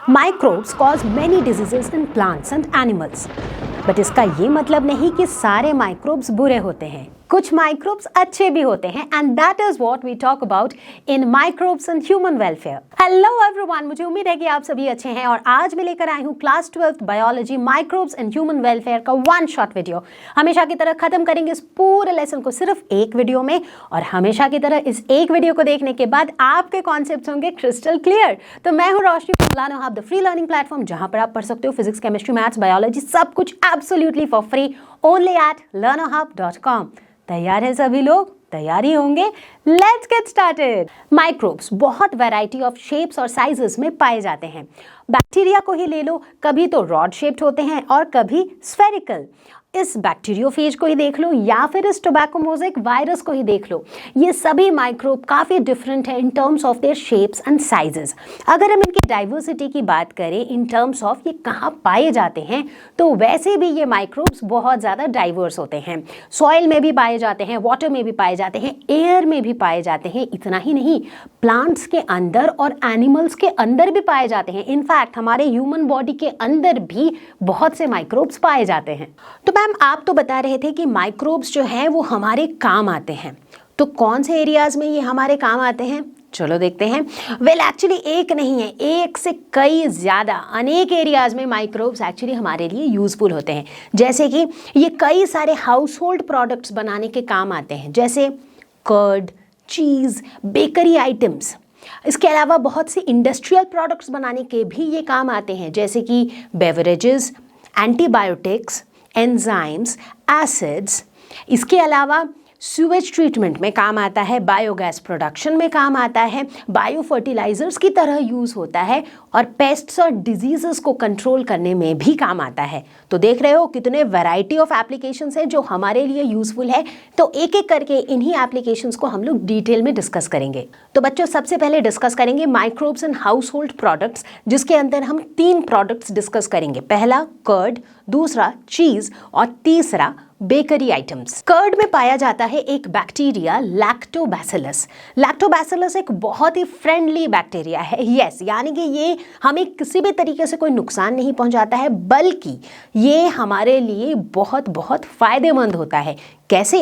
Microbes cause many diseases in plants and animals. But इसका ये मतलब नहीं कि सारे माइक्रोब्स बुरे होते हैं, कुछ माइक्रोब्स अच्छे भी होते हैं and that is what we talk about in microbes and human welfare. Hello everyone, मुझे उम्मीद है कि आप सभी अच्छे हैं और आज मैं लेकर आई हूँ class 12th biology microbes and human welfare का वन शॉट वीडियो। हमेशा की तरह खत्म करेंगे इस पूरे लेसन को सिर्फ एक वीडियो में और हमेशा की तरह इस एक वीडियो को देखने के बाद आपके कॉन्सेप्ट्स होंगे क्रिस्टल क्लियर। तो मैं हूँ रोशनी, लानो hub the free learning platform जहां पर आप पढ़ सकते हो फिजिक्स, केमिस्ट्री, मैथ्स, बायोलॉजी सब कुछ absolutely for free only at learnerhub.com। तैयार है सभी लोग? तैयारी होंगे? Let's get started. माइक्रोब्स बहुत वैरायटी ऑफ शेप्स और साइजेस में पाए जाते हैं। बैक्टीरिया को ही ले लो, कभी तो रॉड शेप्ड होते हैं और कभी स्फेरिकल। इस बैक्टीरियोफेज को ही देख लो या फिर इस टोबैको मोज़ेक वायरस को ही देख लो, ये सभी माइक्रोब काफ़ी डिफरेंट है in terms of their shapes and sizes. अगर हम इनकी डाइवर्सिटी की बात करें इन टर्म्स ऑफ ये कहाँ पाए जाते हैं, तो वैसे भी ये माइक्रोब्स बहुत ज़्यादा डाइवर्स होते हैं। सॉइल में भी पाए जाते हैं, वाटर में भी पाए जाते हैं, एयर में भी पाए जाते हैं। इतना ही नहीं, प्लांट्स के अंदर और एनिमल्स के अंदर भी पाए जाते हैं। इनफैक्ट हमारे ह्यूमन बॉडी के अंदर भी बहुत से माइक्रोब्स पाए जाते हैं। तो मैम, आप तो बता रहे थे कि माइक्रोब्स जो हैं वो हमारे काम आते हैं, तो कौन से एरियाज में ये हमारे काम आते हैं? चलो देखते हैं। वेल एक्चुअली एक नहीं है, एक से कई ज़्यादा अनेक एरियाज में माइक्रोब्स एक्चुअली हमारे लिए यूजफुल होते हैं। जैसे कि ये कई सारे हाउस होल्ड प्रोडक्ट्स बनाने के काम आते हैं, जैसे कर्ड, चीज़, बेकरी आइटम्स। इसके अलावा बहुत से इंडस्ट्रियल प्रोडक्ट्स बनाने के भी ये काम आते हैं, जैसे कि बेवरेजेस, एंटीबायोटिक्स, एंजाइम्स, एसिड्स। इसके अलावा सूवेज ट्रीटमेंट में काम आता है, बायोगैस प्रोडक्शन में काम आता है, बायो फर्टिलाइजर्स की तरह यूज़ होता है और पेस्ट्स और डिजीज़ेस को कंट्रोल करने में भी काम आता है। तो देख रहे हो कितने वैरायटी ऑफ एप्लीकेशंस हैं जो हमारे लिए यूज़फुल है। तो एक एक करके इन्हीं एप्लीकेशंस को हम लोग डिटेल में डिस्कस करेंगे। तो बच्चों, सबसे पहले डिस्कस करेंगे microbes and house hold products, जिसके अंदर हम 3 प्रोडक्ट्स डिस्कस करेंगे। पहला कर्ड, दूसरा चीज़ और तीसरा बेकरी आइटम्स। कर्ड में पाया जाता है एक बैक्टीरिया लैक्टोबैसिलस। लैक्टोबैसिलस एक बहुत ही फ्रेंडली बैक्टीरिया है। यस, यानी कि ये हमें किसी भी तरीके से कोई नुकसान नहीं पहुंचाता है, बल्कि ये हमारे लिए बहुत बहुत फायदेमंद होता है। कैसे?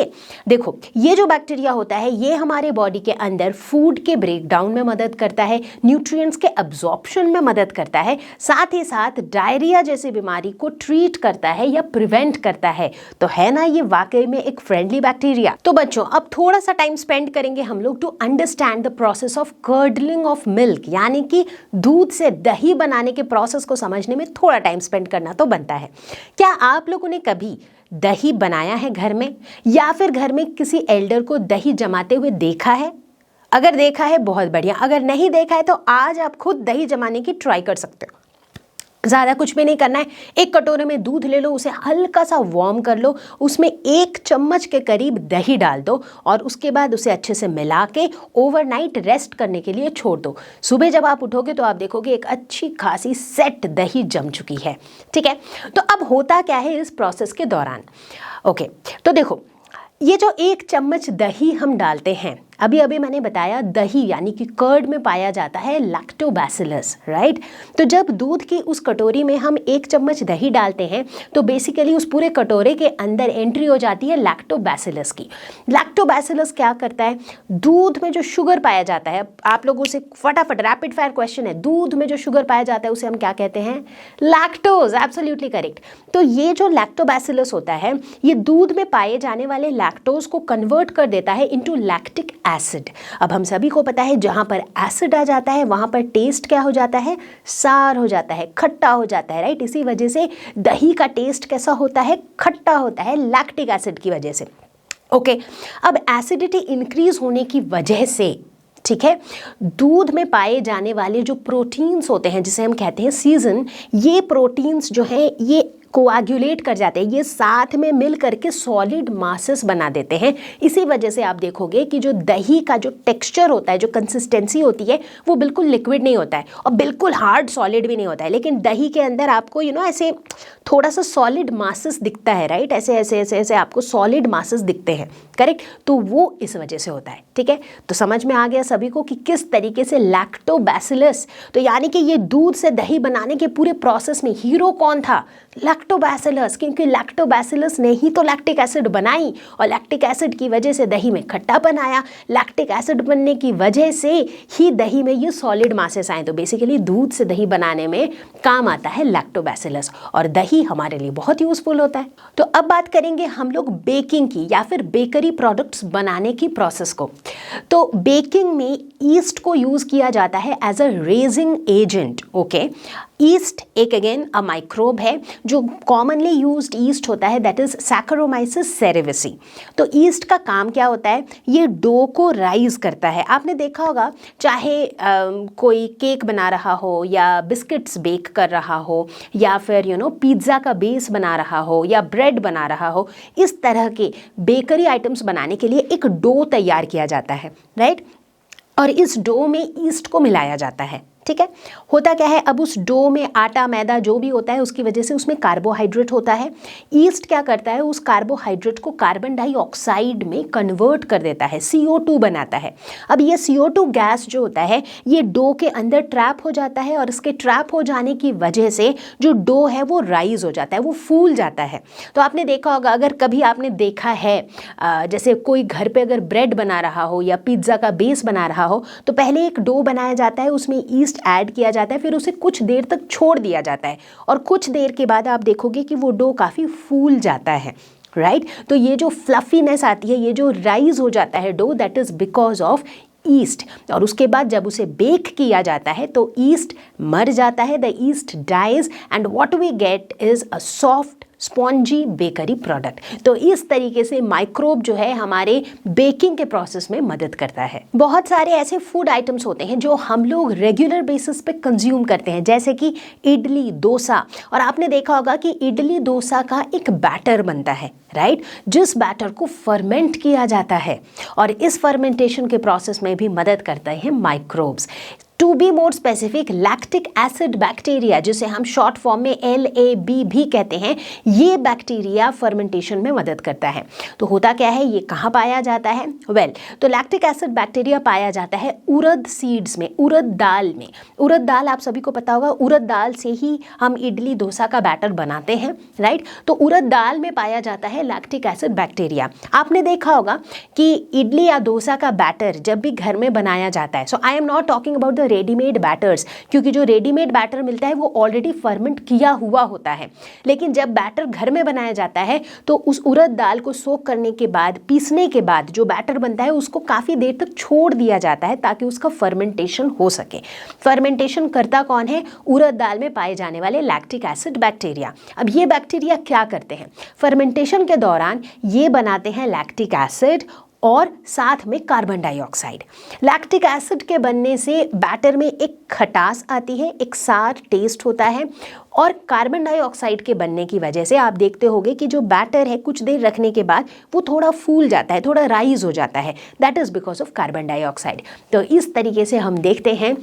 देखो, ये जो बैक्टीरिया होता है ये हमारे बॉडी के अंदर फूड के ब्रेकडाउन में मदद करता है, न्यूट्रिएंट्स के अब्जॉर्प्शन में मदद करता है, साथ ही साथ डायरिया जैसी बीमारी को ट्रीट करता है या प्रिवेंट करता है। तो है ना ये वाकई में एक फ्रेंडली बैक्टीरिया। तो बच्चों, अब थोड़ा सा टाइम स्पेंड करेंगे हम लोग to understand the process of curdling of milk, यानी कि दूध से दही बनाने के प्रोसेस को समझने में थोड़ा टाइम स्पेंड करना तो बनता है। क्या आप लोगों ने कभी दही बनाया है घर में, या फिर घर में किसी एल्डर को दही जमाते हुए देखा है? अगर देखा है बहुत बढ़िया, अगर नहीं देखा है तो आज आप खुद दही जमाने की ट्राई कर सकते हो। ज़्यादा कुछ भी नहीं करना है, एक कटोरे में दूध ले लो, उसे हल्का सा वार्म कर लो, उसमें 1 चम्मच के करीब दही डाल दो और उसके बाद उसे अच्छे से मिला के ओवरनाइट रेस्ट करने के लिए छोड़ दो। सुबह जब आप उठोगे तो आप देखोगे एक अच्छी खासी सेट दही जम चुकी है। ठीक है, तो अब होता क्या है इस प्रोसेस के दौरान? ओके, तो देखो, ये जो 1 चम्मच दही हम डालते हैं, अभी अभी मैंने बताया दही यानी कि कर्ड में पाया जाता है लैक्टोबैसिलस, राइट? तो जब दूध की उस कटोरी में हम 1 चम्मच दही डालते हैं तो बेसिकली उस पूरे कटोरे के अंदर एंट्री हो जाती है लैक्टोबैसिलस की। लैक्टोबैसिलस क्या करता है? दूध में जो शुगर पाया जाता है, आप लोगों से फटाफट रैपिड फायर क्वेश्चन है, दूध में जो शुगर पाया जाता है उसे हम क्या कहते हैं? लैक्टोज। Absolutely correct. तो ये जो लैक्टोबैसिलस होता है ये दूध में पाए जाने वाले लैक्टोज को कन्वर्ट कर देता है इनटू लैक्टिक एसिड। अब हम सभी को पता है जहां पर एसिड आ जाता है वहां पर टेस्ट क्या हो जाता है? सार हो जाता है, खट्टा हो जाता है, राइट? इसी वजह से दही का टेस्ट कैसा होता है? खट्टा होता है, लैक्टिक एसिड की वजह से। ओके, अब एसिडिटी इंक्रीज होने की वजह से, ठीक है, दूध में पाए जाने वाले जो प्रोटीन्स होते हैं जिसे हम कहते हैं सीजन, ये प्रोटीन्स जो हैं ये कोआगुलेट कर जाते हैं, ये साथ में मिल करके सॉलिड मासेस बना देते हैं। इसी वजह से आप देखोगे कि जो दही का जो टेक्सचर होता है, जो कंसिस्टेंसी होती है, वो बिल्कुल लिक्विड नहीं होता है और बिल्कुल हार्ड सॉलिड भी नहीं होता है, लेकिन दही के अंदर आपको ऐसे थोड़ा सा सॉलिड मासेस दिखता है, राइट? ऐसे ऐसे ऐसे ऐसे आपको सॉलिड मासेस दिखते हैं, करेक्ट? तो वो इस वजह से होता है, ठीक है? तो समझ में आ गया सभी को कि किस तरीके से लैक्टोबैसिलस, तो यानी कि ये दूध से दही बनाने के पूरे प्रोसेस में हीरो कौन था? लैक्टोबैसिलस, क्योंकि लैक्टोबैसिलस ने ही तो लैक्टिक एसिड बनाई और लैक्टिक एसिड की वजह से दही में खट्टापन आया। लैक्टिक एसिड बनने की वजह से ही दही में ये सॉलिड मासेस आए। तो बेसिकली दूध से दही बनाने में काम आता है लैक्टोबैसिलस, और दही हमारे लिए बहुत यूजफुल होता है। तो अब बात करेंगे हम लोग बेकिंग की या फिर बेकरी प्रोडक्ट्स बनाने की प्रोसेस को। तो बेकिंग में ईस्ट को यूज किया जाता है as a raising agent, okay? Yeast एक अगेन अ माइक्रोब है जो कॉमनली यूज्ड ईस्ट होता है, दैट इज सैकरोमाइसिस सेरेविसी। तो ईस्ट का काम क्या होता है? ये डो को राइज करता है। आपने देखा होगा, चाहे कोई केक बना रहा हो या बिस्किट्स बेक कर रहा हो या फिर पिज्ज़ा का बेस बना रहा हो या ब्रेड बना रहा हो, इस तरह के बेकरी आइटम्स बनाने के लिए एक डो तैयार किया जाता है, राइट? और इस डो में ईस्ट को मिलाया जाता है, ठीक है? होता क्या है, अब उस डो में आटा मैदा जो भी होता है उसकी वजह से उसमें कार्बोहाइड्रेट होता है। ईस्ट क्या करता है, उस कार्बोहाइड्रेट को कार्बन डाइऑक्साइड में कन्वर्ट कर देता है, CO2 बनाता है। अब ये CO2 गैस जो होता है ये डो के अंदर ट्रैप हो जाता है, और इसके ट्रैप हो जाने की वजह से जो डो है वो राइज हो जाता है, वो फूल जाता है। तो आपने देखा होगा, अगर कभी आपने देखा है जैसे कोई घर पे अगर ब्रेड बना रहा हो या पिज्ज़ा का बेस बना रहा हो, तो पहले एक डो बनाया जाता है, उसमें ईस्ट ऐड किया जाता है, फिर उसे कुछ देर तक छोड़ दिया जाता है, और कुछ देर के बाद आप देखोगे कि वो डो काफ़ी फूल जाता है, राइट? तो ये जो फ्लफीनेस आती है, ये जो राइज हो जाता है dough, that is because of yeast. और उसके बाद जब उसे बेक किया जाता है तो ईस्ट मर जाता है, the yeast dies and what we get is a soft spongy bakery product. तो इस तरीके से माइक्रोब जो है हमारे बेकिंग के प्रोसेस में मदद करता है। बहुत सारे ऐसे फूड आइटम्स होते हैं जो हम लोग रेगुलर बेसिस पे कंज्यूम करते हैं, जैसे कि इडली, डोसा। और आपने देखा होगा कि इडली डोसा का एक बैटर बनता है, राइट? जिस बैटर को फर्मेंट किया जाता है, और इस फर्मेंटेशन के प्रोसेस में भी मदद करते हैं microbes. To be more specific, lactic acid bacteria, जिसे हम शॉर्ट फॉर्म में LAB भी कहते हैं, ये बैक्टीरिया फर्मेंटेशन में मदद करता है। तो होता क्या है, ये कहाँ पाया जाता है? तो लैक्टिक एसिड बैक्टीरिया पाया जाता है उड़द सीड्स में, उड़द दाल में। उड़द दाल आप सभी को पता होगा, उड़द दाल से ही हम इडली डोसा का बैटर बनाते हैं, राइट? तो उड़द दाल में पाया जाता है लैक्टिक एसिड बैक्टीरिया। आपने देखा होगा कि इडली या डोसा का बैटर जब भी घर में बनाया जाता है, so I am not talking about the readymade batters, क्योंकि जो रेडीमेड बैटर मिलता है वो ऑलरेडी फर्मेंट किया हुआ होता है। लेकिन जब बैटर घर में बनाया जाता है तो उस उड़द दाल को सोक करने के बाद, पीसने के बाद जो बैटर बनता है उसको काफ़ी देर तक छोड़ दिया जाता है ताकि उसका फर्मेंटेशन हो सके। फर्मेंटेशन करता कौन है? उड़द दाल में पाए जाने वाले लैक्टिक एसिड बैक्टीरिया। अब ये बैक्टीरिया क्या करते हैं? फर्मेंटेशन के दौरान ये बनाते हैं लैक्टिक एसिड और साथ में कार्बन डाइऑक्साइड। लैक्टिक एसिड के बनने से बैटर में एक खटास आती है, एक सार टेस्ट होता है, और कार्बन डाइऑक्साइड के बनने की वजह से आप देखते होंगे कि जो बैटर है कुछ देर रखने के बाद वो थोड़ा फूल जाता है, थोड़ा राइज हो जाता है। That is because of carbon dioxide. तो इस तरीके से हम देखते हैं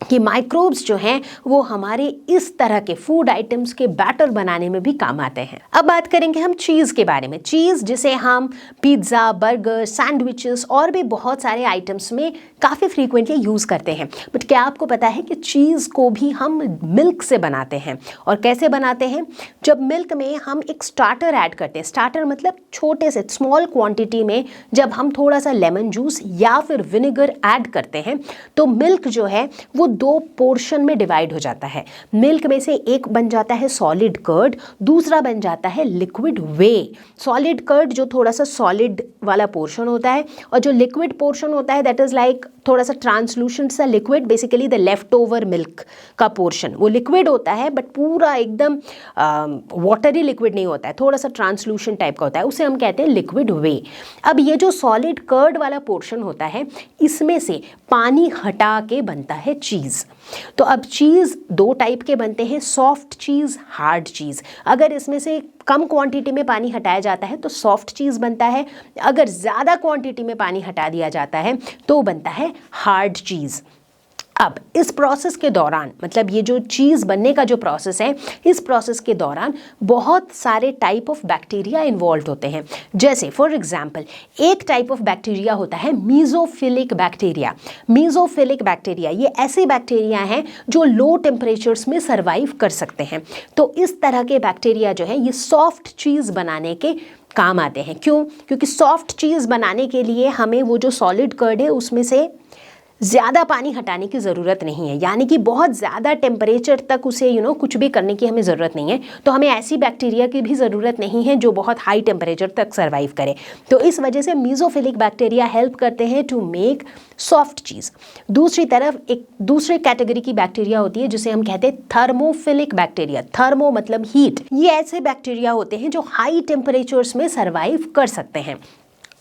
कि माइक्रोब्स जो हैं वो हमारे इस तरह के फूड आइटम्स के बैटर बनाने में भी काम आते हैं। अब बात करेंगे हम चीज़ के बारे में। चीज़ जिसे हम पिज़्ज़ा, बर्गर, सैंडविचेस और भी बहुत सारे आइटम्स में काफ़ी फ्रीक्वेंटली यूज़ करते हैं। बट क्या आपको पता है कि चीज़ को भी हम मिल्क से बनाते हैं? और कैसे बनाते हैं? जब मिल्क में हम एक स्टार्टर ऐड करते हैं, स्टार्टर मतलब छोटे से स्मॉल क्वांटिटी में जब हम थोड़ा सा लेमन जूस या फिर विनेगर ऐड करते हैं तो मिल्क जो है वो 2 पोर्शन में डिवाइड हो जाता है। मिल्क में से एक बन जाता है सॉलिड कर्ड, दूसरा बन जाता है लिक्विड वे। सॉलिड कर्ड जो थोड़ा सा सॉलिड वाला पोर्शन होता है, और जो लिक्विड पोर्शन होता है दैट इज लाइक थोड़ा सा ट्रांसलूसेंट सा liquid, basically the left over milk का पोर्शन, वो लिक्विड होता है बट पूरा एकदम वाटरी लिक्विड नहीं होता है, थोड़ा सा ट्रांसलूसेंट टाइप का होता है, उसे हम कहते हैं लिक्विड वे। अब ये जो सॉलिड कर्ड वाला पोर्शन होता है, इसमें से पानी हटा के बनता है चीज़। तो अब चीज़ दो टाइप के बनते हैं, सॉफ्ट चीज़, हार्ड चीज़। अगर इसमें से कम क्वांटिटी में पानी हटाया जाता है तो सॉफ्ट चीज़ बनता है, अगर ज़्यादा क्वांटिटी में पानी हटा दिया जाता है तो बनता है हार्ड चीज़। अब इस प्रोसेस के दौरान, मतलब ये जो चीज़ बनने का जो प्रोसेस है, इस प्रोसेस के दौरान बहुत सारे टाइप ऑफ बैक्टीरिया इन्वॉल्व होते हैं। जैसे फॉर एग्जांपल एक टाइप ऑफ बैक्टीरिया होता है मीज़ोफिलिक बैक्टीरिया। मीज़ोफिलिक बैक्टीरिया ये ऐसे बैक्टीरिया हैं जो लो टेम्परेचर्स में सर्वाइव कर सकते हैं। तो इस तरह के बैक्टीरिया जो है ये सॉफ्ट चीज़ बनाने के काम आते हैं। क्यों? क्योंकि सॉफ्ट चीज़ बनाने के लिए हमें वो जो सॉलिड कर्ड है उसमें से ज़्यादा पानी हटाने की ज़रूरत नहीं है, यानी कि बहुत ज़्यादा टेम्परेचर तक उसे कुछ भी करने की हमें ज़रूरत नहीं है। तो हमें ऐसी बैक्टीरिया की भी ज़रूरत नहीं है जो बहुत हाई टेम्परेचर तक सर्वाइव करे। तो इस वजह से मीज़ोफिलिक बैक्टीरिया हेल्प करते हैं टू मेक सॉफ्ट चीज़। दूसरी तरफ एक दूसरे कैटेगरी की बैक्टीरिया होती है जिसे हम कहते हैं थर्मोफिलिक बैक्टीरिया। थर्मो मतलब हीट। ये ऐसे बैक्टीरिया होते हैं जो हाई टेम्परेचर्स में सर्वाइव कर सकते हैं।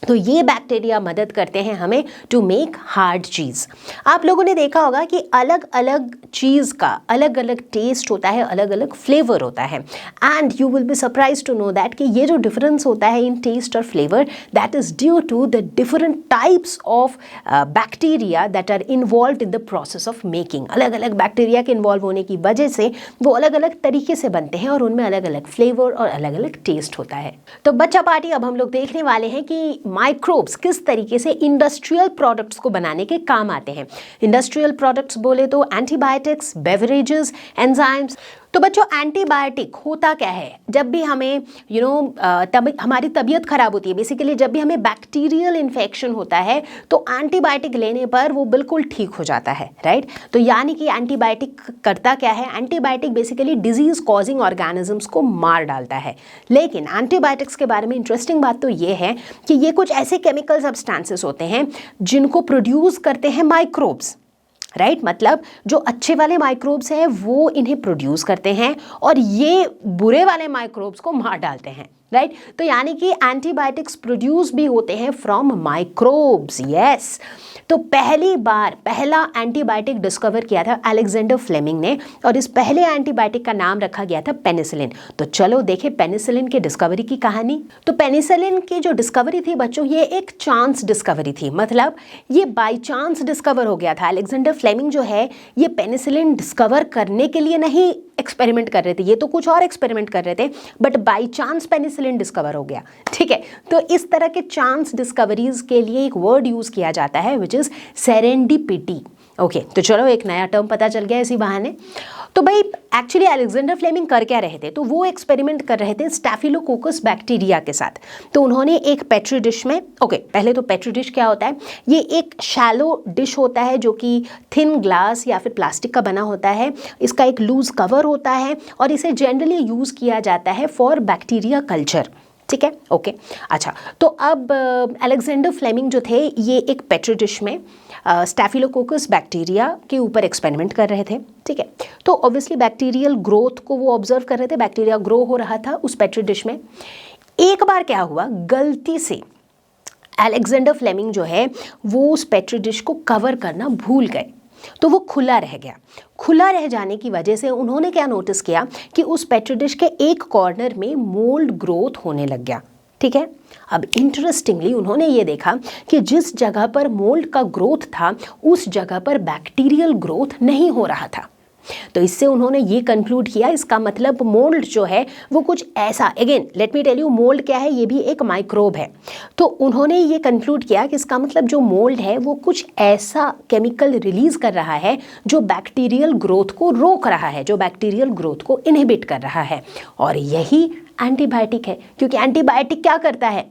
तो ये बैक्टीरिया मदद करते हैं हमें टू मेक हार्ड चीज़। आप लोगों ने देखा होगा कि अलग अलग चीज़ का अलग अलग टेस्ट होता है, अलग अलग फ्लेवर होता है, and you will be surprise to know that कि ये जो डिफरेंस होता है इन टेस्ट और flavour, that is due to the different types of bacteria that are involve in the process of making. अलग अलग बैक्टीरिया के इन्वॉल्व होने की वजह से वो अलग अलग तरीके से बनते हैं और उनमें अलग अलग फ्लेवर और अलग अलग टेस्ट होता है। तो बच्चा पार्टी, अब हम लोग देखने वाले हैं कि माइक्रोब्स किस तरीके से इंडस्ट्रियल प्रोडक्ट्स को बनाने के काम आते हैं। इंडस्ट्रियल प्रोडक्ट्स बोले तो एंटीबायोटिक्स, बेवरेजेस, एंजाइम्स। तो बच्चों, एंटीबायोटिक होता क्या है? जब भी हमें हमारी तबीयत खराब होती है, बेसिकली जब भी हमें बैक्टीरियल इन्फेक्शन होता है तो एंटीबायोटिक लेने पर वो बिल्कुल ठीक हो जाता है, राइट? तो यानी कि एंटीबायोटिक करता क्या है? Antibiotic basically disease causing organisms को मार डालता है। लेकिन एंटीबायोटिक्स के बारे में इंटरेस्टिंग बात तो ये है कि ये कुछ ऐसे केमिकल सब्सटेंसेस होते हैं जिनको प्रोड्यूस करते हैं माइक्रोब्स, राइट? मतलब जो अच्छे वाले माइक्रोब्स हैं वो इन्हें प्रोड्यूस करते हैं और ये बुरे वाले माइक्रोब्स को मार डालते हैं, राइट? तो यानी कि एंटीबायोटिक्स प्रोड्यूस भी होते हैं फ्रॉम माइक्रोब्स। यस। तो पहला एंटीबायोटिक डिस्कवर किया था अलेक्जेंडर फ्लेमिंग ने, और इस पहले एंटीबायोटिक का नाम रखा गया था पेनिसिलिन। तो चलो देखें पेनिसिलिन के डिस्कवरी की कहानी। तो पेनिसिलिन की जो डिस्कवरी थी बच्चों, ये एक चांस डिस्कवरी थी, मतलब ये बाय चांस डिस्कवर हो गया था। अलेक्जेंडर फ्लेमिंग जो है ये पेनिसिलिन डिस्कवर करने के लिए नहीं एक्सपेरिमेंट कर रहे थे, ये तो कुछ और एक्सपेरिमेंट कर रहे थे, but by chance penicillin discover हो गया, ठीक है? तो इस तरह के चांस डिस्कवरीज के लिए एक वर्ड यूज किया जाता है विच इज सेरेंडिपिटी। ओके, तो चलो एक नया टर्म पता चल गया इसी बहाने। तो भाई एक्चुअली अलेक्जेंडर फ्लेमिंग कर क्या रहे थे? तो वो एक्सपेरिमेंट कर रहे थे स्टैफिलोकोकस बैक्टीरिया के साथ। तो उन्होंने एक पेट्री डिश में, पहले तो पेट्री डिश क्या होता है? ये एक शैलो डिश होता है जो कि थिन ग्लास या फिर प्लास्टिक का बना होता है। इसका एक लूज कवर होता है और इसे जनरली यूज़ किया जाता है फॉर बैक्टीरिया कल्चर, ठीक है? ओके, अच्छा। तो अब अलेक्जेंडर फ्लेमिंग जो थे ये एक पेट्री डिश में स्टैफिलोकोकस बैक्टीरिया के ऊपर एक्सपेरिमेंट कर रहे थे, ठीक है? तो ऑब्वियसली बैक्टीरियल ग्रोथ को वो ऑब्जर्व कर रहे थे, बैक्टीरिया ग्रो हो रहा था उस पेट्री डिश में। एक बार क्या हुआ, गलती से अलेक्जेंडर फ्लेमिंग जो है वो उस पेट्री डिश को कवर करना भूल गए, तो वो खुला रह गया। खुला रह जाने की वजह से उन्होंने क्या नोटिस किया कि उस पेट्री डिश के एक कॉर्नर में मोल्ड ग्रोथ होने लग गया, ठीक है? अब इंटरेस्टिंगली उन्होंने ये देखा कि जिस जगह पर मोल्ड का ग्रोथ था उस जगह पर बैक्टीरियल ग्रोथ नहीं हो रहा था। तो इससे उन्होंने ये कंक्लूड किया, इसका मतलब मोल्ड जो है वो कुछ ऐसा, again let me tell you mould क्या है, ये भी एक माइक्रोब है। तो उन्होंने ये कंक्लूड किया कि इसका मतलब जो मोल्ड है वो कुछ ऐसा केमिकल रिलीज कर रहा है जो बैक्टीरियल ग्रोथ को रोक रहा है, जो बैक्टीरियल ग्रोथ को इनहिबिट कर रहा है, और यही एंटीबायोटिक है। क्योंकि एंटीबायोटिक क्या करता है?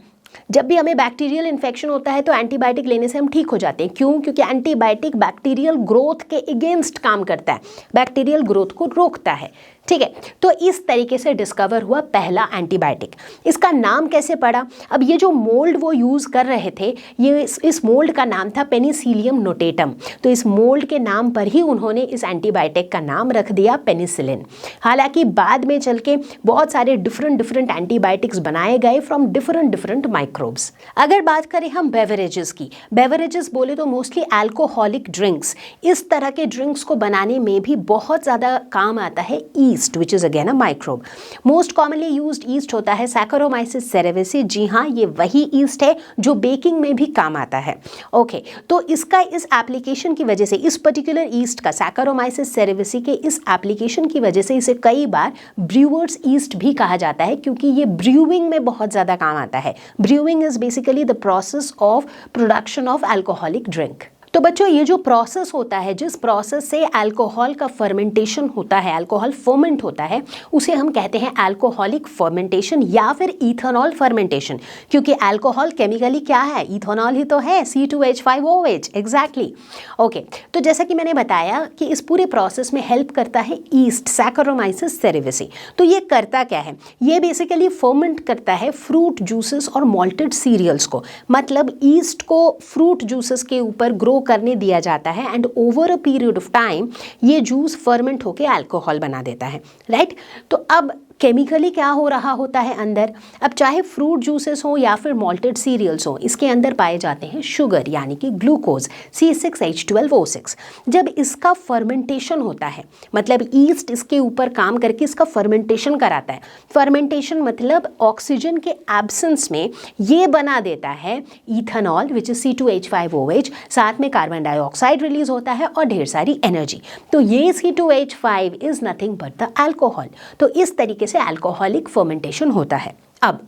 जब भी हमें बैक्टीरियल इन्फेक्शन होता है तो एंटीबायोटिक लेने से हम ठीक हो जाते हैं। क्यों? क्योंकि एंटीबायोटिक बैक्टीरियल ग्रोथ के अगेंस्ट काम करता है, बैक्टीरियल ग्रोथ को रोकता है। ठीक है, तो इस तरीके से डिस्कवर हुआ पहला एंटीबायोटिक। इसका नाम कैसे पड़ा? अब ये जो मोल्ड वो यूज़ कर रहे थे, ये इस मोल्ड का नाम था पेनिसिलियम नोटेटम। तो इस मोल्ड के नाम पर ही उन्होंने इस एंटीबायोटिक का नाम रख दिया पेनिसिलिन। हालांकि बाद में चल के बहुत सारे डिफरेंट एंटीबायोटिक्स बनाए गए फ्रॉम डिफरेंट माइक्रोब्स। अगर बात करें हम बेवरेजेस की, बेवरेजेस बोले तो मोस्टली अल्कोहलिक ड्रिंक्स, इस तरह के ड्रिंक्स को बनाने में भी बहुत ज़्यादा काम आता है east, which is again a microbe. Most commonly used yeast होता है सैकरोमाइसिस सेरेविसी। जी हाँ, ये वही ईस्ट है जो बेकिंग में भी काम आता है। ओके, तो इसका इस एप्लीकेशन की वजह से, इस पर्टिकुलर ईस्ट का सैकरोमाइसिस सेरेविसी के इस एप्लीकेशन की वजह से इसे कई बार ब्रूअर्स ईस्ट भी कहा जाता है, क्योंकि ये ब्रूइंग में बहुत ज़्यादा काम आता है। Brewing is basically the process of production of alcoholic drink. तो बच्चों, ये जो प्रोसेस होता है, जिस प्रोसेस से अल्कोहल का फर्मेंटेशन होता है, अल्कोहल फर्मेंट होता है, उसे हम कहते हैं अल्कोहलिक फर्मेंटेशन या फिर इथेनॉल फर्मेंटेशन। क्योंकि अल्कोहल केमिकली क्या है? इथेनॉल ही तो है, C2H5OH। एग्जैक्टली। ओके, तो जैसा कि मैंने बताया कि इस पूरे प्रोसेस में हेल्प करता है ईस्ट, सैकरोमाइसिस सेरेविसी। तो ये करता क्या है? ये बेसिकली फर्मेंट करता है फ्रूट जूसेस और मॉल्टेड सीरियल्स को। मतलब ईस्ट को फ्रूट जूसेस के ऊपर ग्रो करने दिया जाता है and over a period of time ये जूस फर्मेंट होकर अल्कोहल बना देता है, राइट? तो अब केमिकली क्या हो रहा होता है अंदर? अब चाहे फ्रूट जूसेस हो या फिर मॉल्टेड सीरियल्स हो, इसके अंदर पाए जाते हैं शुगर यानी कि ग्लूकोज C6H12O6। जब इसका फर्मेंटेशन होता है, मतलब ईस्ट इसके ऊपर काम करके इसका फर्मेंटेशन कराता है। फर्मेंटेशन मतलब ऑक्सीजन के एब्सेंस में ये बना देता है इथेनॉल विच इज C2H5OH, साथ में कार्बन डाइऑक्साइड रिलीज होता है और ढेर सारी एनर्जी। तो ये C2H5 is nothing but the alcohol. तो इस तरीके से अल्कोहलिक फर्मेंटेशन होता है। अब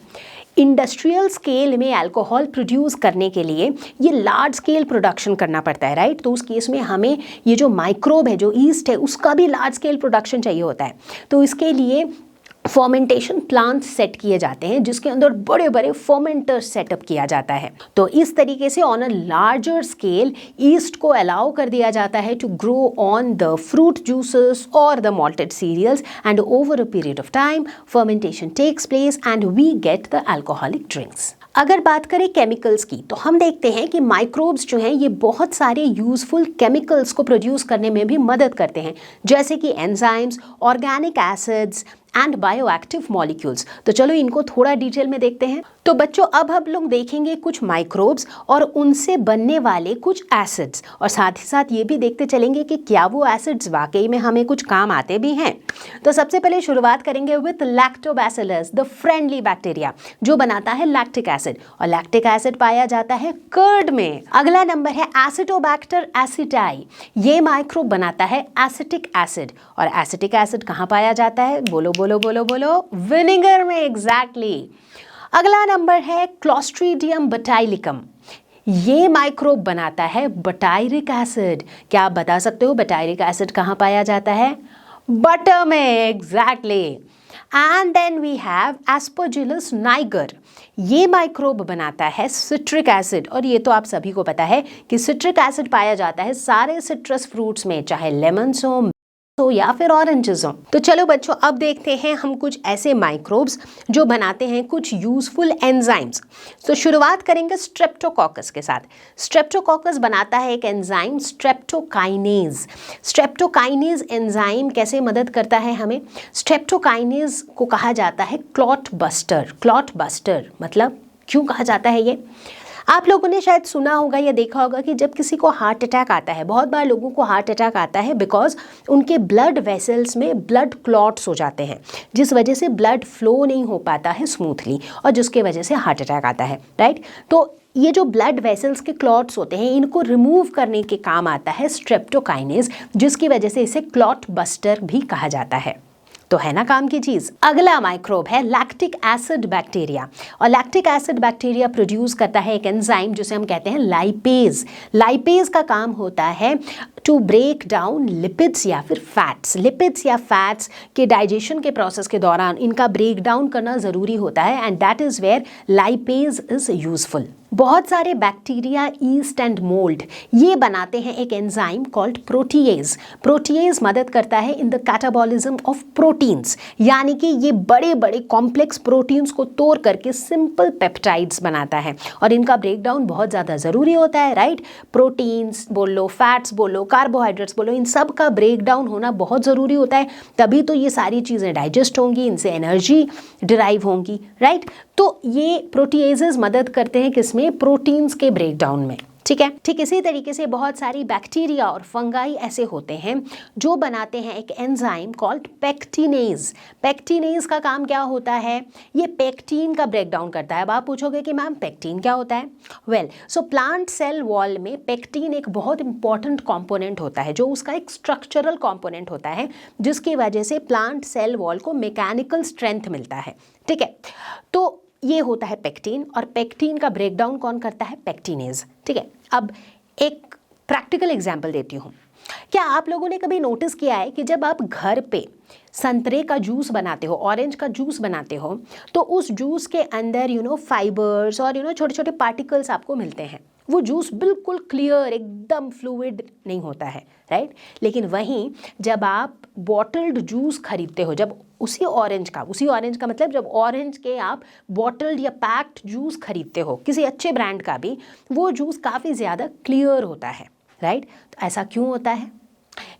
इंडस्ट्रियल स्केल में अल्कोहल प्रोड्यूस करने के लिए ये लार्ज स्केल प्रोडक्शन करना पड़ता है, राइट? तो उस केस में हमें ये जो माइक्रोब है, जो ईस्ट है, उसका भी लार्ज स्केल प्रोडक्शन चाहिए होता है। तो इसके लिए फर्मेंटेशन प्लांट सेट किए जाते हैं, जिसके अंदर बड़े बड़े फर्मेंटर सेटअप किया जाता है। तो इस तरीके से on a larger scale yeast को अलाउ कर दिया जाता है to grow on the fruit juices और the malted cereals and over a period of time fermentation takes place and we get the alcoholic drinks. अगर बात करें केमिकल्स की, तो हम देखते हैं कि माइक्रोब्स जो हैं ये बहुत सारे यूजफुल केमिकल्स को प्रोड्यूस करने में भी मदद करते हैं, जैसे कि enzymes, organic acids and bioactive molecules. तो चलो इनको थोड़ा डिटेल में देखते हैं। तो बच्चों, अब हम लोग देखेंगे कुछ माइक्रोब्स और उनसे बनने वाले कुछ एसिड्स, और साथ ही साथ ये भी देखते चलेंगे कि क्या वो एसिड्स वाकई में हमें कुछ काम आते भी हैं। तो सबसे पहले शुरुआत करेंगे with lactobacillus, the friendly bacteria, जो बनाता है लैक्टिक एसिड, और लैक्टिक एसिड पाया जाता है कर्ड में। अगला नंबर है एसिटोबैक्टर एसिटाई, ये माइक्रोब बनाता है एसिटिक एसिड, और एसिटिक एसिड कहाँ पाया जाता है? बोलो बोलो बोलो बोलो, विनेगर में। एग्जैक्टली। अगला नंबर है क्लोस्ट्रीडियम बटाइलिकम, ये माइक्रोब बनाता है बटायरिक एसिड। क्या आप बता सकते हो बटायरिक एसिड कहाँ पाया जाता है? बटर में। Exactly. And then we have Aspergillus niger, ये माइक्रोब बनाता है सिट्रिक एसिड, और ये तो आप सभी को पता है कि सिट्रिक एसिड पाया जाता है सारे सिट्रस फ्रूट्स में, चाहे लेमन्स हो तो या फिर ऑरेंजेस हो। तो चलो बच्चों, अब देखते हैं हम कुछ ऐसे माइक्रोब्स जो बनाते हैं कुछ यूजफुल एंजाइम्स। तो शुरुआत करेंगे स्ट्रेप्टोकोकस के साथ। स्ट्रेप्टोकोकस बनाता है एक एंजाइम स्ट्रेप्टोकाइनेज। स्ट्रेप्टोकाइनेज एंजाइम कैसे मदद करता है हमें? स्ट्रेप्टोकाइनेज को कहा जाता है क्लॉट बस्टर। क्लॉट बस्टर मतलब क्यों कहा जाता है ये? आप लोगों ने शायद सुना होगा या देखा होगा कि जब किसी को हार्ट अटैक आता है, बहुत बार लोगों को हार्ट अटैक आता है बिकॉज उनके ब्लड वेसल्स में ब्लड क्लॉट्स हो जाते हैं, जिस वजह से ब्लड फ्लो नहीं हो पाता है स्मूथली, और जिसके वजह से हार्ट अटैक आता है, राइट? तो ये जो ब्लड वेसल्स के क्लॉट्स होते हैं, इनको रिमूव करने के काम आता है स्ट्रेप्टोकाइनेज, जिसकी वजह से इसे क्लॉट बस्टर भी कहा जाता है। तो है ना काम की चीज। अगला माइक्रोब है लैक्टिक एसिड बैक्टीरिया, और लैक्टिक एसिड बैक्टीरिया प्रोड्यूस करता है एक एंजाइम जिसे हम कहते हैं लाइपेज। लाइपेज का काम होता है टू ब्रेक डाउन लिपिड्स या फिर फैट्स। लिपिड्स या फैट्स के डाइजेशन के प्रोसेस के दौरान इनका ब्रेक डाउन करना ज़रूरी होता है and that is where lipase is useful. बहुत सारे बैक्टीरिया, ईस्ट एंड मोल्ड ये बनाते हैं एक एंजाइम कॉल्ड प्रोटीएज। प्रोटीएज मदद करता है in the catabolism of proteins, यानी कि ये बड़े बड़े कॉम्प्लेक्स प्रोटीन्स को तोड़ करके सिंपल पेप्टाइड्स बनाता है और इनका ब्रेकडाउन बहुत ज़्यादा ज़रूरी होता है, राइट। प्रोटीन्स बोलो, फैट्स बोलो, कार्बोहाइड्रेट्स बोलो, इन सब का ब्रेकडाउन होना बहुत ज़रूरी होता है, तभी तो ये सारी चीज़ें डाइजेस्ट होंगी, इनसे एनर्जी डिराइव होंगी, राइट। तो ये प्रोटीएजेस मदद करते हैं किसमें? प्रोटीन्स के ब्रेकडाउन में, ठीक है। ठीक इसी तरीके से बहुत सारी बैक्टीरिया और फंगाई ऐसे होते हैं जो बनाते हैं एक एंजाइम कॉल्ड पेक्टिनेज। पेक्टिनेज का काम क्या होता है? ये पेक्टीन का ब्रेकडाउन करता है। अब आप पूछोगे कि मैम पेक्टीन क्या होता है? वेल, सो प्लांट सेल वॉल में पेक्टीन एक बहुत इंपॉर्टेंट कॉम्पोनेंट होता है, जो उसका एक स्ट्रक्चरल कॉम्पोनेंट होता है, जिसकी वजह से प्लांट सेल वॉल को मैकेनिकल स्ट्रेंथ मिलता है, ठीक है। तो ये होता है पेक्टीन, और पेक्टीन का ब्रेकडाउन कौन करता है? पेक्टिनेज, ठीक है। अब एक प्रैक्टिकल एग्जांपल देती हूँ। क्या आप लोगों ने कभी नोटिस किया है कि जब आप घर पे संतरे का जूस बनाते हो, ऑरेंज का जूस बनाते हो, तो उस जूस के अंदर फाइबर्स और छोटे छोटे पार्टिकल्स आपको मिलते हैं। वो जूस बिल्कुल क्लियर, एकदम फ्लूइड नहीं होता है, राइट। लेकिन वहीं जब आप बॉटल्ड जूस खरीदते हो, जब उसी ऑरेंज का मतलब जब ऑरेंज के आप बॉटल्ड या पैक्ड जूस खरीदते हो किसी अच्छे ब्रांड का भी, वो जूस काफ़ी ज़्यादा क्लियर होता है, राइट। तो ऐसा क्यों होता है?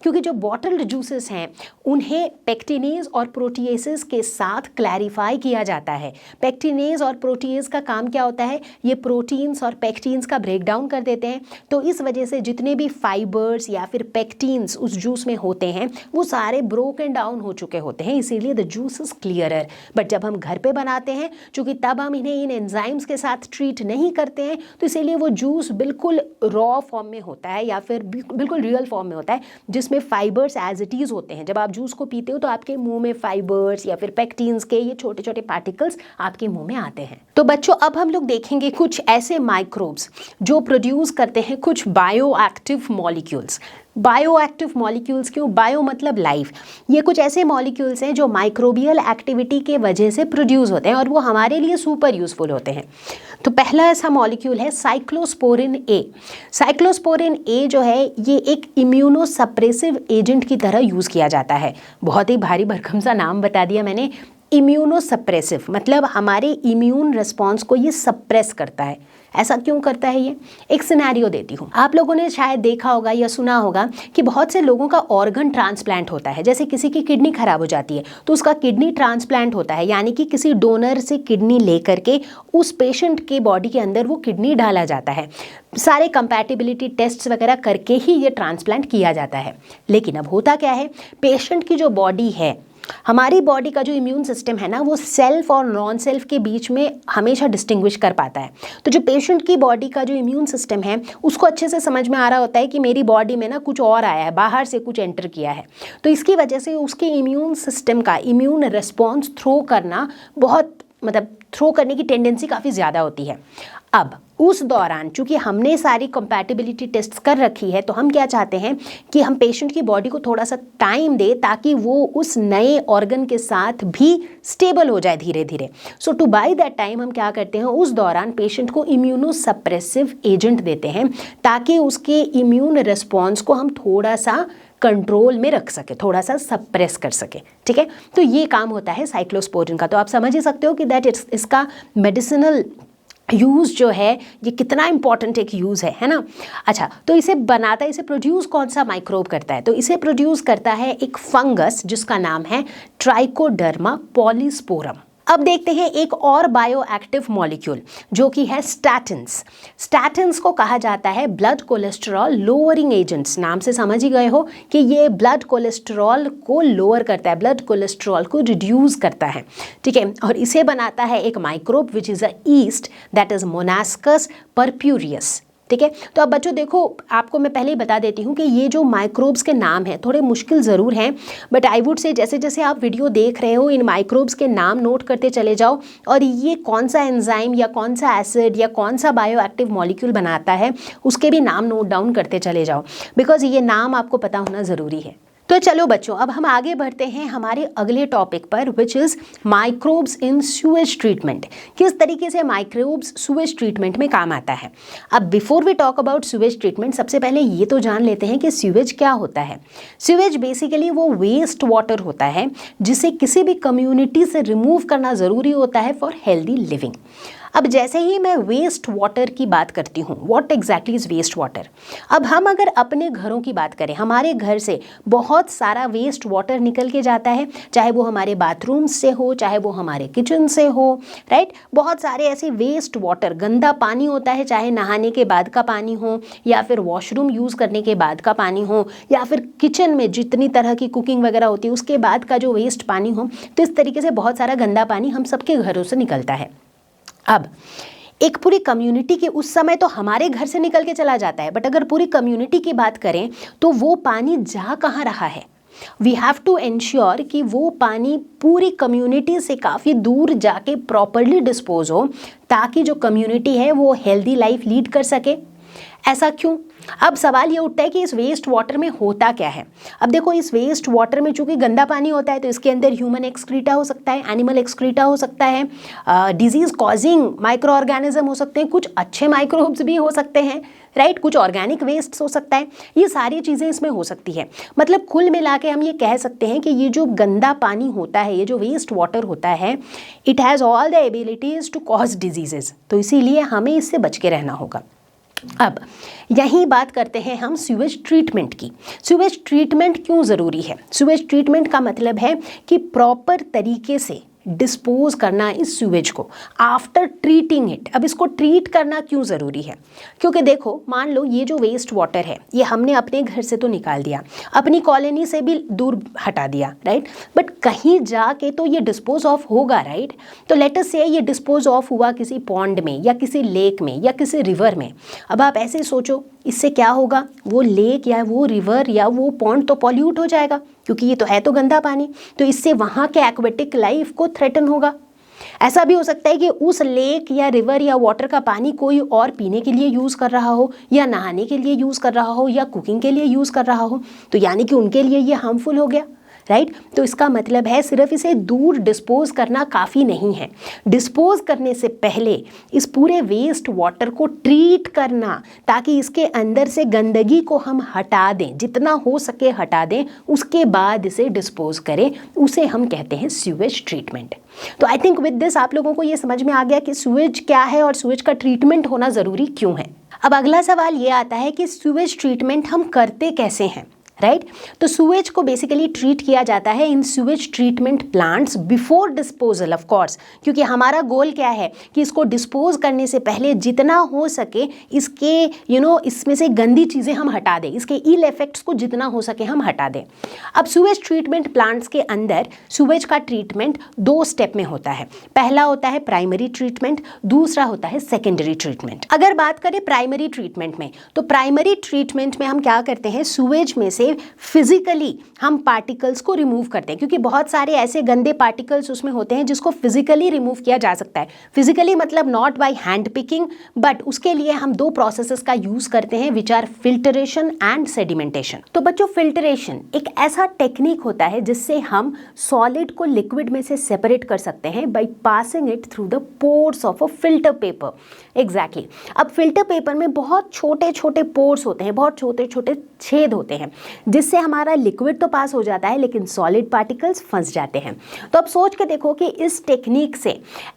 क्योंकि जो बॉटल्ड जूसेस हैं उन्हें पेक्टिनेज और प्रोटीएसेस के साथ क्लैरिफाई किया जाता है। पेक्टिनेज और प्रोटीएज का काम क्या होता है? ये प्रोटीन्स और पेक्टीन्स का ब्रेक डाउन कर देते हैं। तो इस वजह से जितने भी फाइबर्स या फिर पेक्टीन्स उस जूस में होते हैं वो सारे ब्रोकन डाउन हो चुके होते हैं, इसीलिए the juice is clearer. But जब हम घर पे बनाते हैं, चूँकि तब हम इन्हें इन एंजाइम्स के साथ ट्रीट नहीं करते हैं, तो इसीलिए वो जूस बिल्कुल रॉ फॉर्म में होता है या फिर बिल्कुल रियल फॉर्म में होता है, जिसमें फाइबर्स एज इट इज होते हैं। जब आप जूस को पीते हो तो आपके मुंह में फाइबर्स या फिर पेक्टीन्स के ये छोटे छोटे पार्टिकल्स आपके मुंह में आते हैं। तो बच्चों, अब हम लोग देखेंगे कुछ ऐसे माइक्रोब्स जो प्रोड्यूस करते हैं कुछ bio active molecules. Bio active molecules क्यों? बायो मतलब लाइफ। ये कुछ ऐसे मॉलिक्यूल्स हैं जो माइक्रोबियल एक्टिविटी के वजह से प्रोड्यूस होते हैं और वो हमारे लिए सुपर यूजफुल होते हैं। तो पहला ऐसा मॉलिक्यूल है साइक्लोस्पोरिन ए। साइक्लोस्पोरिन ए जो है ये एक इम्यूनो सप्रेसिव एजेंट की तरह यूज़ किया जाता है। बहुत ही भारी भरकम सा नाम बता दिया मैंने। इम्यूनो सप्रेसिव मतलब हमारे इम्यून रिस्पॉन्स को ये सप्रेस करता है। ऐसा क्यों करता है ये? एक सिनेरियो देती हूँ। आप लोगों ने शायद देखा होगा या सुना होगा कि बहुत से लोगों का ऑर्गन ट्रांसप्लांट होता है। जैसे किसी की किडनी खराब हो जाती है तो उसका किडनी ट्रांसप्लांट होता है, यानी कि किसी डोनर से किडनी लेकर के उस पेशेंट के बॉडी के अंदर वो किडनी डाला जाता है। सारे कंपैटिबिलिटी टेस्ट्स वगैरह करके ही ये ट्रांसप्लांट किया जाता है। लेकिन अब होता क्या है, पेशेंट की जो बॉडी है, हमारी बॉडी का जो इम्यून सिस्टम है ना, वो सेल्फ और नॉन सेल्फ के बीच में हमेशा डिस्टिंग्विश कर पाता है। तो जो पेशेंट की बॉडी का जो इम्यून सिस्टम है उसको अच्छे से समझ में आ रहा होता है कि मेरी बॉडी में ना कुछ और आया है, बाहर से कुछ एंटर किया है। तो इसकी वजह से उसके इम्यून सिस्टम का इम्यून रिस्पॉन्स थ्रो करना थ्रो करने की टेंडेंसी काफ़ी ज़्यादा होती है। अब उस दौरान चूंकि हमने सारी कंपैटिबिलिटी टेस्ट कर रखी है, तो हम क्या चाहते हैं कि हम पेशेंट की बॉडी को थोड़ा सा टाइम दे ताकि वो उस नए ऑर्गन के साथ भी स्टेबल हो जाए धीरे धीरे। सो टू बाय दैट टाइम हम क्या करते हैं, उस दौरान पेशेंट को इम्यूनो सप्रेसिव एजेंट देते हैं ताकि उसके इम्यून रिस्पॉन्स को हम थोड़ा सा कंट्रोल में रख सके, थोड़ा सा सप्रेस कर सके, ठीक है। तो ये काम होता है साइक्लोस्पोरिन का। तो आप समझ ही सकते हो कि दैट इसका मेडिसिनल यूज़ जो है ये कितना इंपॉर्टेंट एक यूज़ है ना। अच्छा, तो इसे प्रोड्यूस कौन सा माइक्रोब करता है? तो इसे प्रोड्यूस करता है एक फंगस जिसका नाम है ट्राइकोडर्मा पॉलीस्पोरम। अब देखते हैं एक और बायो एक्टिव मॉलिक्यूल जो कि है स्टैटिन्स। स्टैटिन्स को कहा जाता है ब्लड कोलेस्ट्रॉल लोअरिंग एजेंट्स। नाम से समझ ही गए हो कि ये ब्लड कोलेस्ट्रॉल को लोअर करता है, ब्लड कोलेस्ट्रॉल को रिड्यूस करता है, ठीक है। और इसे बनाता है एक microbe which is a east that is Monascus purpureus, ठीक है। तो अब बच्चों देखो, आपको मैं पहले ही बता देती हूँ कि ये जो माइक्रोब्स के नाम हैं थोड़े मुश्किल ज़रूर हैं, बट आई वुड से जैसे जैसे आप वीडियो देख रहे हो इन माइक्रोब्स के नाम नोट करते चले जाओ, और ये कौन सा एंजाइम या कौन सा एसिड या कौन सा बायो एक्टिव मॉलिक्यूल बनाता है उसके भी नाम नोट डाउन करते चले जाओ, बिकॉज ये नाम आपको पता होना ज़रूरी है। तो चलो बच्चों, अब हम आगे बढ़ते हैं हमारे अगले टॉपिक पर, which is microbes in sewage treatment. किस तरीके से माइक्रोब्स सूएज ट्रीटमेंट में काम आता है। अब before we talk about sewage treatment, सबसे पहले ये तो जान लेते हैं कि सूएज क्या होता है। सूएज बेसिकली वो वेस्ट वाटर होता है जिसे किसी भी कम्युनिटी से रिमूव करना ज़रूरी होता है फॉर हेल्दी लिविंग। अब जैसे ही मैं वेस्ट वाटर की बात करती हूँ, what exactly is waste water. अब हम अगर अपने घरों की बात करें, हमारे घर से बहुत सारा वेस्ट वाटर निकल के जाता है, चाहे वो हमारे बाथरूम से हो, चाहे वो हमारे किचन से हो, राइट। बहुत सारे ऐसे वेस्ट वाटर, गंदा पानी होता है, चाहे नहाने के बाद का पानी हो या फिर वॉशरूम यूज़ करने के बाद का पानी हो या फिर किचन में जितनी तरह की कुकिंग वगैरह होती है उसके बाद का जो वेस्ट पानी हो। तो इस तरीके से बहुत सारा गंदा पानी हम सबके घरों से निकलता है। अब एक पूरी कम्युनिटी के, उस समय तो हमारे घर से निकल के चला जाता है, बट अगर पूरी कम्युनिटी की बात करें तो वो पानी जा कहाँ रहा है। वी हैव टू एंश्योर कि वो पानी पूरी कम्युनिटी से काफ़ी दूर जाके प्रॉपरली डिस्पोज हो, ताकि जो कम्युनिटी है वो हेल्दी लाइफ लीड कर सके। ऐसा क्यों? अब सवाल ये उठता है कि इस वेस्ट वाटर में होता क्या है। अब देखो, इस वेस्ट वाटर में चूंकि गंदा पानी होता है तो इसके अंदर ह्यूमन एक्सक्रीटा हो सकता है, एनिमल एक्सक्रीटा हो सकता है, डिजीज कॉजिंग माइक्रो ऑर्गेनिज्म हो सकते हैं, कुछ अच्छे माइक्रोब्स भी हो सकते हैं, राइट, कुछ ऑर्गेनिक वेस्ट हो सकता है। ये सारी चीज़ें इसमें हो सकती है। मतलब कुल मिला के हम ये कह सकते हैं कि ये जो गंदा पानी होता है, ये जो वेस्ट वाटर होता है, it has all the abilities to cause diseases. तो इसीलिए हमें इससे बच के रहना होगा। अब यही बात करते हैं हम सीवेज ट्रीटमेंट की। सीवेज ट्रीटमेंट क्यों ज़रूरी है? सीवेज ट्रीटमेंट का मतलब है कि प्रॉपर तरीके से डिस्पोज करना इस सीवेज को आफ्टर ट्रीटिंग इट। अब इसको ट्रीट करना क्यों ज़रूरी है? क्योंकि देखो, मान लो ये जो वेस्ट वाटर है ये हमने अपने घर से तो निकाल दिया, अपनी कॉलोनी से भी दूर हटा दिया, राइट, बट कहीं जाके तो ये डिस्पोज ऑफ होगा, राइट। तो लेट अस से ये डिस्पोज ऑफ हुआ किसी पॉन्ड में या किसी लेक में या किसी रिवर में। अब आप ऐसे सोचो, इससे क्या होगा? वो लेक या वो रिवर या वो पॉन्ड तो पॉल्यूट हो जाएगा, क्योंकि ये तो है तो गंदा पानी, तो इससे वहाँ के एक्वेटिक लाइफ को थ्रेटन होगा। ऐसा भी हो सकता है कि उस लेक या रिवर या वाटर का पानी कोई और पीने के लिए यूज़ कर रहा हो या नहाने के लिए यूज़ कर रहा हो या कुकिंग के लिए यूज़ कर रहा हो, तो यानी कि उनके लिए ये हार्मफुल हो गया, राइट। तो इसका मतलब है सिर्फ इसे दूर डिस्पोज करना काफ़ी नहीं है। डिस्पोज करने से पहले इस पूरे वेस्ट वाटर को ट्रीट करना, ताकि इसके अंदर से गंदगी को हम हटा दें, जितना हो सके हटा दें, उसके बाद इसे डिस्पोज करें, उसे हम कहते हैं सीवेज ट्रीटमेंट। तो आई थिंक विद दिस आप लोगों को ये समझ में आ गया कि सीवेज क्या है और सीवेज का ट्रीटमेंट होना ज़रूरी क्यों है। अब अगला सवाल ये आता है कि सीवेज ट्रीटमेंट हम करते कैसे हैं, राइट। तो सूएज को बेसिकली ट्रीट किया जाता है in sewage treatment plants before disposal, of course, क्योंकि हमारा गोल क्या है कि इसको डिस्पोज करने से पहले जितना हो सके इसके इसमें से गंदी चीज़ें हम हटा दें, इसके इल इफेक्ट्स को जितना हो सके हम हटा दें। अब सूएज ट्रीटमेंट प्लांट्स के अंदर सूएज का ट्रीटमेंट 2 स्टेप में होता है। पहला होता है प्राइमरी ट्रीटमेंट, दूसरा होता है सेकेंडरी ट्रीटमेंट। अगर बात करें प्राइमरी ट्रीटमेंट में, तो प्राइमरी ट्रीटमेंट में हम क्या करते हैं, सूएज में से फिजिकली हम पार्टिकल्स को रिमूव करते हैं, क्योंकि बहुत सारे ऐसे गंदे पार्टिकल्स उसमें होते हैं जिसको फिजिकली रिमूव किया जा सकता है। फिजिकली मतलब not by hand picking, but उसके लिए हम 2 प्रोसेसेस का यूज करते हैं, which are filtration and sedimentation. तो बच्चों, फिल्टरेशन एक ऐसा टेक्निक होता है जिससे हम सॉलिड को लिक्विड में से सेपरेट कर सकते हैं by passing it through the pores of a filter paper. Exactly. अब फिल्टर पेपर में बहुत छोटे छोटे पोर्स होते हैं, बहुत छोटे छोटे छेद होते हैं, जिससे हमारा लिक्विड तो पास हो जाता है लेकिन सॉलिड पार्टिकल्स फंस जाते हैं। तो अब सोच के देखो कि इस टेक्निक से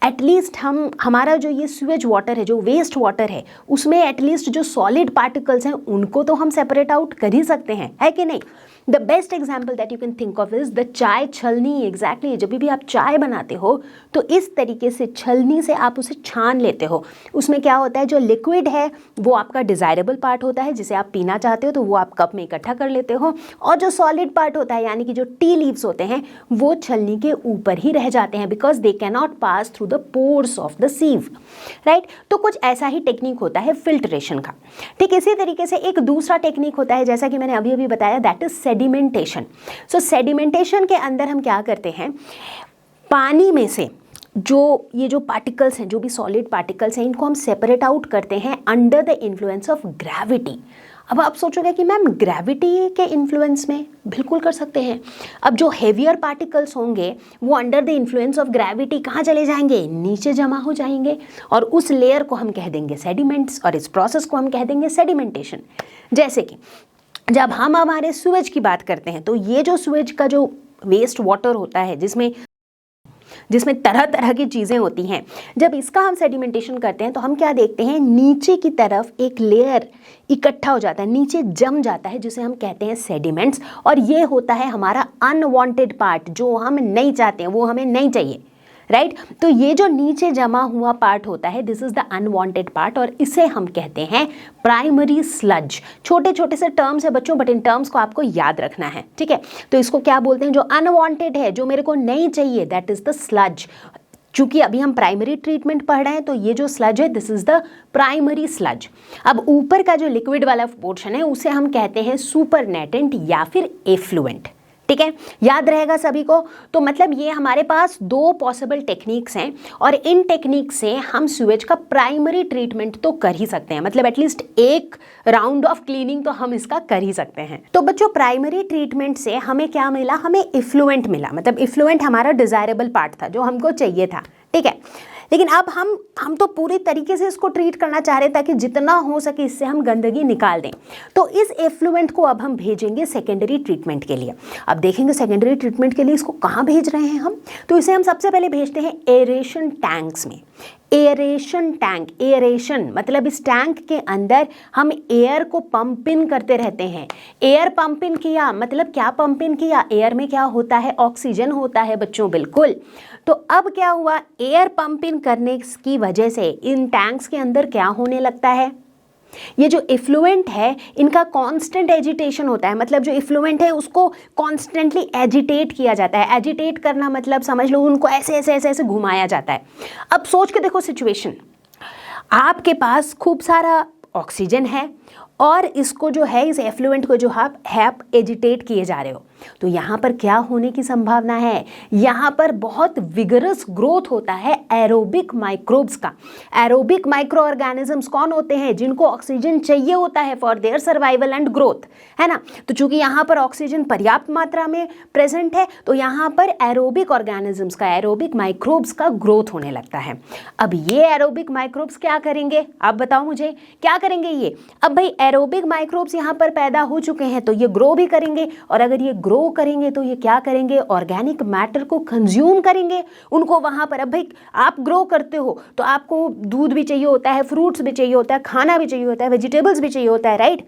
एटलीस्ट हमारा जो ये सीवेज वाटर है, जो वेस्ट वाटर है, उसमें एटलीस्ट जो सॉलिड पार्टिकल्स हैं उनको तो हम सेपरेट आउट कर ही सकते हैं, है कि नहीं। The best example that you can think of is the चाय छलनी। एग्जैक्टली जब भी आप चाय बनाते हो तो इस तरीके से छलनी से आप उसे छान लेते हो। उसमें क्या होता है, जो लिक्विड है वो आपका डिज़ायरेबल पार्ट होता है जिसे आप पीना चाहते हो तो वो आप कप में इकट्ठा कर लेते हो, और जो सॉलिड पार्ट होता है यानी कि जो टी लीव्स होते हैं वो छलनी के ऊपर ही रह जाते हैं, because they can not pass through the pores of the सीव, right. तो कुछ ऐसा ही टेक्निक होता है फिल्ट्रेशन का। ठीक इसी तरीके से एक दूसरा टेक्निक होता है जैसा कि मैंने अभी अभी बताया, that is sedimentation. So sedimentation के अंदर हम क्या करते हैं, पानी में से जो ये जो पार्टिकल्स हैं, जो भी सॉलिड पार्टिकल्स हैं, इनको हम सेपरेट आउट करते हैं under the influence of gravity. अब आप सोचोगे कि मैम ग्रेविटी के इन्फ्लुएंस में, बिल्कुल कर सकते हैं। अब जो हेवियर पार्टिकल्स होंगे वो under the influence of gravity कहाँ चले जाएंगे, नीचे जमा हो जाएंगे, और उस लेयर को हम कह देंगे सेडिमेंट्स, और इस प्रोसेस को हम कह देंगे सेडिमेंटेशन। जैसे कि जब हम हमारे सूएज की बात करते हैं तो ये जो सूएज का जो वेस्ट वाटर होता है जिसमें तरह तरह की चीज़ें होती हैं, जब इसका हम सेडिमेंटेशन करते हैं तो हम क्या देखते हैं, नीचे की तरफ एक लेयर इकट्ठा हो जाता है, नीचे जम जाता है, जिसे हम कहते हैं सेडिमेंट्स, और ये होता है हमारा अनवांटेड पार्ट, जो हम नहीं चाहते हैं, वो हमें नहीं चाहिए, राइट। तो ये जो नीचे जमा हुआ पार्ट होता है, this is the unwanted part, और इसे हम कहते हैं प्राइमरी स्लज। छोटे छोटे से टर्म्स है बच्चों, बट इन टर्म्स को आपको याद रखना है, ठीक है। तो इसको क्या बोलते हैं, जो अनवांटेड है, जो मेरे को नहीं चाहिए, दैट इज द स्लज। चूंकि अभी हम प्राइमरी ट्रीटमेंट पढ़ रहे हैं तो ये जो स्लज है, this is the primary sludge. अब ऊपर का जो लिक्विड वाला पोर्शन है उसे हम कहते हैं सुपरनेटेंट या फिर एफ्लुएंट, ठीक है, याद रहेगा सभी को। तो मतलब ये हमारे पास दो पॉसिबल टेक्निक्स हैं, और इन टेक्निक से हम सूएज का प्राइमरी ट्रीटमेंट तो कर ही सकते हैं, मतलब एटलीस्ट एक राउंड ऑफ क्लीनिंग तो हम इसका कर ही सकते हैं। तो बच्चों प्राइमरी ट्रीटमेंट से हमें क्या मिला, हमें इफ्लुएंट मिला, मतलब इफ्लुएंट हमारा डिजायरेबल पार्ट था जो हमको चाहिए था, ठीक है। लेकिन अब हम तो पूरी तरीके से इसको ट्रीट करना चाह रहे हैं ताकि जितना हो सके इससे हम गंदगी निकाल दें। तो इस एफ्लुएंट को अब हम भेजेंगे सेकेंडरी ट्रीटमेंट के लिए। अब देखेंगे सेकेंडरी ट्रीटमेंट के लिए इसको कहाँ भेज रहे हैं हम, तो इसे हम सबसे पहले भेजते हैं एरेशन टैंक्स में। एरेशन टैंक, एरेशन मतलब इस टैंक के अंदर हम एयर को पंप इन करते रहते हैं। एयर पंप इन किया मतलब क्या पंप इन किया, एयर में क्या होता है, ऑक्सीजन होता है बच्चों, बिल्कुल। तो अब क्या हुआ, एयर पंप इन करने की वजह से इन टैंक्स के अंदर क्या होने लगता है, ये जो इफ्लुएंट है इनका कांस्टेंट एजिटेशन होता है, मतलब जो इफ्लुएंट है उसको कॉन्स्टेंटली एजिटेट किया जाता है। एजिटेट करना मतलब समझ लो उनको ऐसे ऐसे ऐसे ऐसे घुमाया जाता है। अब सोच के देखो सिचुएशन, आपके पास खूब सारा ऑक्सीजन है और इसको जो है, इस एफ्लुएंट को जो आप एजिटेट किए जा रहे हो, तो यहाँ पर क्या होने की संभावना है, यहाँ पर बहुत विगरस ग्रोथ होता है एरोबिक माइक्रोब्स का। एरोबिक माइक्रो ऑर्गेनिजम्स कौन होते हैं, जिनको ऑक्सीजन चाहिए होता है for their survival and growth, है ना। तो चूंकि यहाँ पर ऑक्सीजन पर्याप्त मात्रा में प्रेजेंट है तो यहाँ पर एरोबिक ऑर्गेनिजम्स का, एरोबिक माइक्रोब्स का ग्रोथ होने लगता है। अब ये एरोबिक माइक्रोब्स क्या करेंगे, आप बताओ मुझे क्या करेंगे ये। अब भाई एरोबिक माइक्रोब्स यहाँ पर पैदा हो चुके हैं तो ये ग्रो भी करेंगे, और अगर ये ग्रो करेंगे तो ये क्या करेंगे, ऑर्गेनिक मैटर को कंज्यूम करेंगे उनको वहाँ पर। अब भाई आप ग्रो करते हो तो आपको दूध भी चाहिए होता है, फ्रूट्स भी चाहिए होता है, खाना भी चाहिए होता है, वेजिटेबल्स भी चाहिए होता है, राइट।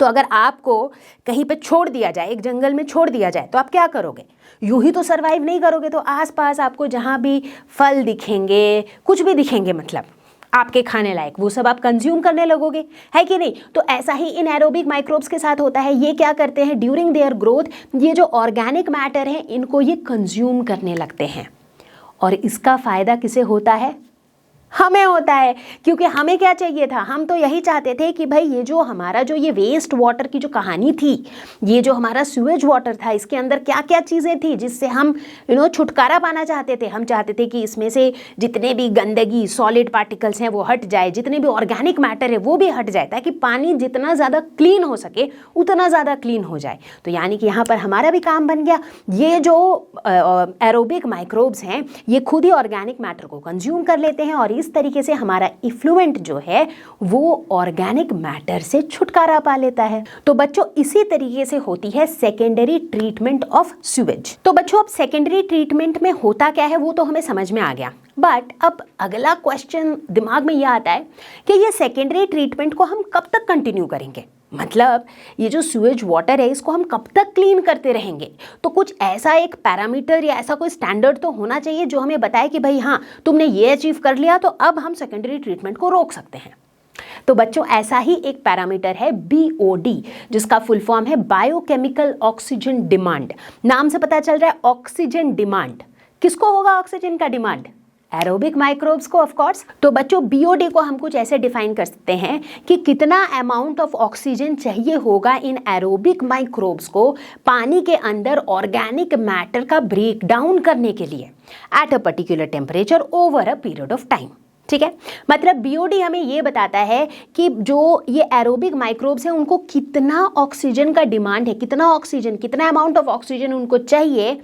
तो अगर आपको कहीं पे छोड़ दिया जाए, एक जंगल में छोड़ दिया जाए, तो आप क्या करोगे, यूं ही तो सरवाइव नहीं करोगे। तो आसपास आपको जहाँ भी फल दिखेंगे, कुछ भी दिखेंगे मतलब आपके खाने लायक, वो सब आप कंज्यूम करने लगोगे, है कि नहीं। तो ऐसा ही इन एरोबिक माइक्रोब्स के साथ होता है। ये क्या करते हैं, ड्यूरिंग देयर ग्रोथ ये जो ऑर्गेनिक मैटर है इनको ये कंज्यूम करने लगते हैं, और इसका फायदा किसे होता है, हमें होता है। क्योंकि हमें क्या चाहिए था, हम तो यही चाहते थे कि भाई ये जो हमारा जो ये वेस्ट वाटर की जो कहानी थी, ये जो हमारा सीवेज वाटर था, इसके अंदर क्या क्या चीज़ें थी जिससे हम छुटकारा पाना चाहते थे। हम चाहते थे कि इसमें से जितने भी गंदगी सॉलिड पार्टिकल्स हैं वो हट जाए, जितने भी ऑर्गेनिक मैटर है वो भी हट जाए, ताकि पानी जितना ज़्यादा क्लीन हो सके उतना ज़्यादा क्लीन हो जाए। तो यानी कि यहाँ पर हमारा भी काम बन गया। ये जो एरोबिक माइक्रोब्स हैं ये खुद ही ऑर्गेनिक मैटर को कंज्यूम कर लेते हैं, और इस तरीके से हमारा इफ्लुएंट जो है वो ऑर्गेनिक मैटर से छुटकारा पा लेता है। तो बच्चों इसी तरीके से होती है सेकेंडरी ट्रीटमेंट ऑफ सीवेज। तो बच्चों अब सेकेंडरी ट्रीटमेंट में होता क्या है वो तो हमें समझ में आ गया। बट अब अगला क्वेश्चन दिमाग में यह आता है कि ये सेकेंडरी ट्रीटमेंट को हम कब तक कंटिन्यू करेंगे, मतलब ये जो स्यूएज वाटर है इसको हम कब तक क्लीन करते रहेंगे। तो कुछ ऐसा एक पैरामीटर या ऐसा कोई स्टैंडर्ड तो होना चाहिए जो हमें बताए कि भाई हाँ तुमने ये अचीव कर लिया तो अब हम सेकेंडरी ट्रीटमेंट को रोक सकते हैं। तो बच्चों ऐसा ही एक पैरामीटर है BOD, जिसका फुल फॉर्म है बायोकेमिकल ऑक्सीजन डिमांड। नाम से पता चल रहा है ऑक्सीजन डिमांड किसको होगा, ऑक्सीजन का डिमांड एरोबिक माइक्रोब्स को ऑफ कोर्स। तो बच्चों BOD को हम कुछ ऐसे डिफाइन कर सकते हैं कि कितना अमाउंट ऑफ ऑक्सीजन चाहिए होगा इन एरोबिक माइक्रोब्स को पानी के अंदर ऑर्गेनिक मैटर का ब्रेक डाउन करने के लिए at a particular temperature over a period of time. ठीक है, मतलब BOD हमें ये बताता है कि जो ये एरोबिक माइक्रोब्स हैं उनको कितना ऑक्सीजन का डिमांड है, कितना ऑक्सीजन, कितना अमाउंट ऑफ ऑक्सीजन उनको चाहिए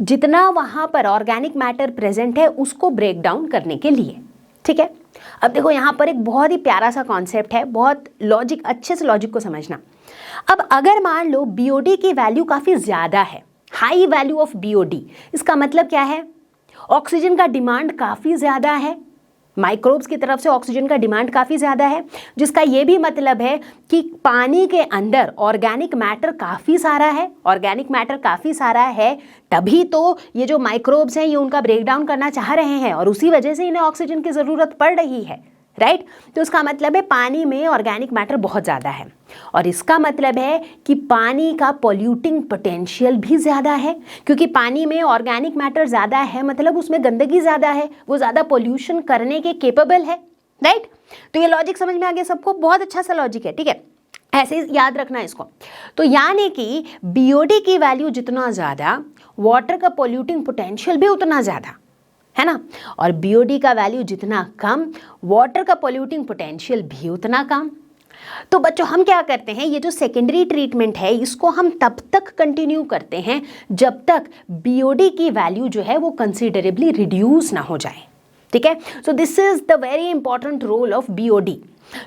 जितना वहां पर ऑर्गेनिक मैटर प्रेजेंट है उसको ब्रेक डाउन करने के लिए। ठीक है, अब देखो यहाँ पर एक बहुत ही प्यारा सा कॉन्सेप्ट है, बहुत लॉजिक, अच्छे से लॉजिक को समझना। अब अगर मान लो BOD की वैल्यू काफ़ी ज़्यादा है, हाई वैल्यू ऑफ BOD, इसका मतलब क्या है, ऑक्सीजन का डिमांड काफ़ी ज़्यादा है, माइक्रोब्स की तरफ से ऑक्सीजन का डिमांड काफ़ी ज़्यादा है, जिसका ये भी मतलब है कि पानी के अंदर ऑर्गेनिक मैटर काफ़ी सारा है, ऑर्गेनिक मैटर काफ़ी सारा है, तभी तो ये जो माइक्रोब्स हैं ये उनका ब्रेकडाउन करना चाह रहे हैं और उसी वजह से इन्हें ऑक्सीजन की ज़रूरत पड़ रही है, राइट। तो इसका मतलब है पानी में ऑर्गेनिक मैटर बहुत ज़्यादा है और इसका मतलब है कि पानी का पॉल्यूटिंग पोटेंशियल भी ज़्यादा है, क्योंकि पानी में ऑर्गेनिक मैटर ज़्यादा है मतलब उसमें गंदगी ज़्यादा है, वो ज़्यादा पॉल्यूशन करने के केपेबल है, राइट। तो ये लॉजिक समझ में आ गया सबको, बहुत अच्छा सा लॉजिक है, ठीक है, ऐसे याद रखना इसको। तो यानी कि BOD की वैल्यू जितना ज़्यादा वाटर का पॉल्यूटिंग पोटेंशियल भी उतना ज़्यादा है ना, और BOD का वैल्यू जितना कम वाटर का पॉल्यूटिंग पोटेंशियल भी उतना कम। तो बच्चों हम क्या करते हैं, ये जो सेकेंडरी ट्रीटमेंट है इसको हम तब तक कंटिन्यू करते हैं जब तक BOD की वैल्यू जो है वो कंसिडरेबली रिड्यूस ना हो जाए। ठीक है, so this is the very important role of BOD।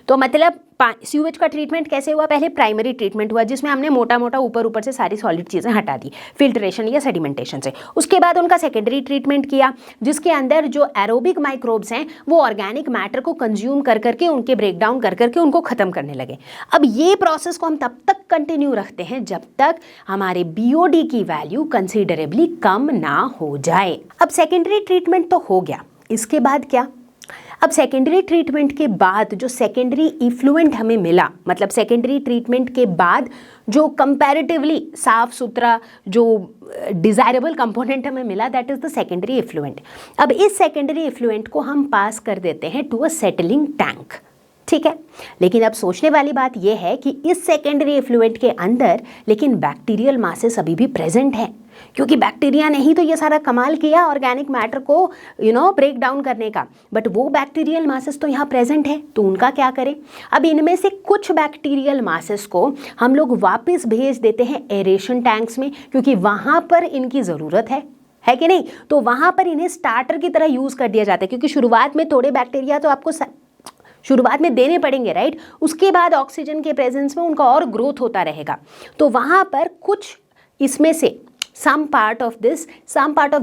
तो मतलब सीवेज का ट्रीटमेंट कैसे हुआ, पहले प्राइमरी ट्रीटमेंट हुआ जिसमें हमने मोटा मोटा ऊपर से सारी सॉलिड चीज़ें हटा दी फिल्ट्रेशन या सेडिमेंटेशन से। उसके बाद उनका सेकेंडरी ट्रीटमेंट किया जिसके अंदर जो एरोबिक माइक्रोब्स हैं वो ऑर्गेनिक मैटर को कंज्यूम कर करके उनके ब्रेकडाउन कर करके उनको ख़त्म करने लगे। अब ये प्रोसेस को हम तब तक कंटिन्यू रखते हैं जब तक हमारे BOD की वैल्यू कंसिडरेबली कम ना हो जाए। अब सेकेंडरी ट्रीटमेंट तो हो गया, इसके बाद क्या, अब सेकेंडरी ट्रीटमेंट के बाद जो सेकेंडरी इफ्लुएंट हमें मिला, मतलब सेकेंडरी ट्रीटमेंट के बाद जो कंपैरेटिवली साफ सुथरा जो डिज़ायरेबल कंपोनेंट हमें मिला, that is the secondary effluent. अब इस सेकेंडरी इफ्लुएंट को हम पास कर देते हैं टू अ सेटलिंग टैंक। ठीक है, लेकिन अब सोचने वाली बात यह है कि इस सेकेंडरी इफ्लुएंट के अंदर लेकिन बैक्टीरियल मासेस अभी भी प्रेजेंट हैं, क्योंकि बैक्टीरिया ने ही तो ये सारा कमाल किया ऑर्गेनिक मैटर को ब्रेक डाउन करने का, बट वो बैक्टीरियल मासेस तो यहाँ प्रेजेंट है, तो उनका क्या करें। अब इनमें से कुछ बैक्टीरियल मासेस को हम लोग वापस भेज देते हैं एरेशन टैंक्स में, क्योंकि वहाँ पर इनकी ज़रूरत है कि नहीं। तो वहाँ पर इन्हें स्टार्टर की तरह यूज़ कर दिया जाता है, क्योंकि शुरुआत में थोड़े बैक्टीरिया तो आपको शुरुआत में देने पड़ेंगे, राइट। उसके बाद ऑक्सीजन के प्रेजेंस में उनका और ग्रोथ होता रहेगा। तो वहाँ पर कुछ इसमें से some part of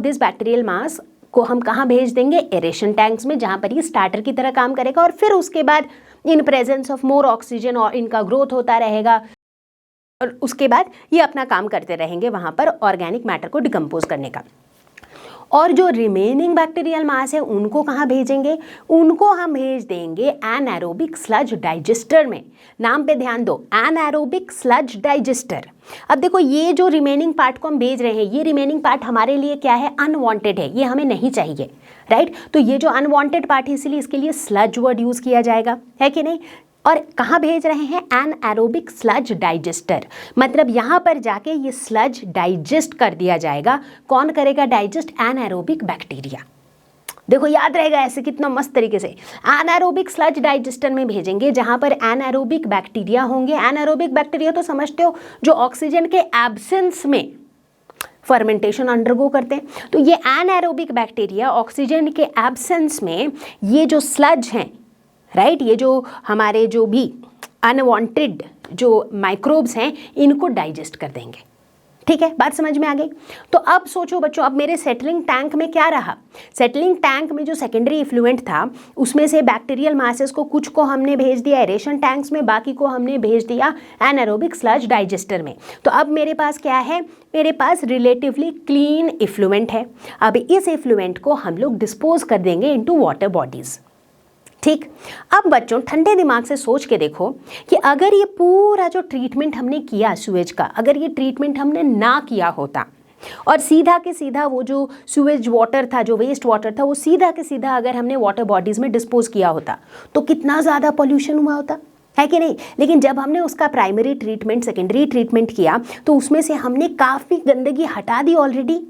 this bacterial mass को हम कहाँ भेज देंगे, एरेशन टैंक्स में, जहाँ पर ये स्टार्टर की तरह काम करेगा और फिर उसके बाद in presence of more oxygen और इनका ग्रोथ होता रहेगा और उसके बाद ये अपना काम करते रहेंगे वहाँ पर ऑर्गेनिक मैटर को डिकम्पोज करने का। और जो रिमेनिंग बैक्टीरियल मास है उनको कहाँ भेजेंगे, उनको हम भेज देंगे एनारोबिक स्लज डाइजेस्टर में। नाम पे ध्यान दो, एनारोबिक स्लज डाइजेस्टर। अब देखो ये जो रिमेनिंग पार्ट को हम भेज रहे हैं, ये रिमेनिंग पार्ट हमारे लिए क्या है, अनवांटेड है, ये हमें नहीं चाहिए, राइट। तो ये जो अनवांटेड पार्ट है इसलिए इसके लिए स्लज वर्ड यूज़ किया जाएगा, है कि नहीं। और कहाँ भेज रहे हैं, एनारोबिक स्लज डाइजेस्टर, मतलब यहाँ पर जाके ये स्लज डाइजेस्ट कर दिया जाएगा। कौन करेगा डाइजेस्ट, एनारोबिक बैक्टीरिया। देखो याद रहेगा ऐसे कितना मस्त तरीके से, एनारोबिक स्लज डाइजेस्टर में भेजेंगे जहाँ पर एनारोबिक बैक्टीरिया होंगे। एनारोबिक बैक्टीरिया तो समझते हो, जो ऑक्सीजन के एब्सेंस में फर्मेंटेशन अंडरगो करते हैं। तो ये एनारोबिक बैक्टीरिया ऑक्सीजन के एब्सेंस में ये जो स्लज हैं, राइट, ये जो हमारे जो भी अनवांटेड जो माइक्रोब्स हैं इनको डाइजेस्ट कर देंगे। ठीक है, बात समझ में आ गई। तो अब सोचो बच्चों, अब मेरे सेटलिंग टैंक में क्या रहा? सेटलिंग टैंक में जो सेकेंडरी इफ्लुएंट था उसमें से बैक्टीरियल मासेस को कुछ को हमने भेज दिया एरेशन टैंक्स में, बाकी को हमने भेज दिया एनारोबिक स्लज डाइजेस्टर में। तो अब मेरे पास क्या है? मेरे पास रिलेटिवली क्लीन इफ्लुएंट है। अब इस इफ्लुएंट को हम लोग डिस्पोज कर देंगे इनटू वाटर बॉडीज। ठीक, अब बच्चों ठंडे दिमाग से सोच के देखो कि अगर ये पूरा जो ट्रीटमेंट हमने किया सुएज का, अगर ये ट्रीटमेंट हमने ना किया होता और सीधा के सीधा वो जो सुएज वाटर था, जो वेस्ट वाटर था, वो सीधा के सीधा अगर हमने वाटर बॉडीज में डिस्पोज किया होता तो कितना ज़्यादा पॉल्यूशन हुआ होता, है कि नहीं? लेकिन जब हमने उसका प्राइमरी ट्रीटमेंट, सेकेंडरी ट्रीटमेंट किया तो उसमें से हमने काफ़ी गंदगी हटा दी ऑलरेडी।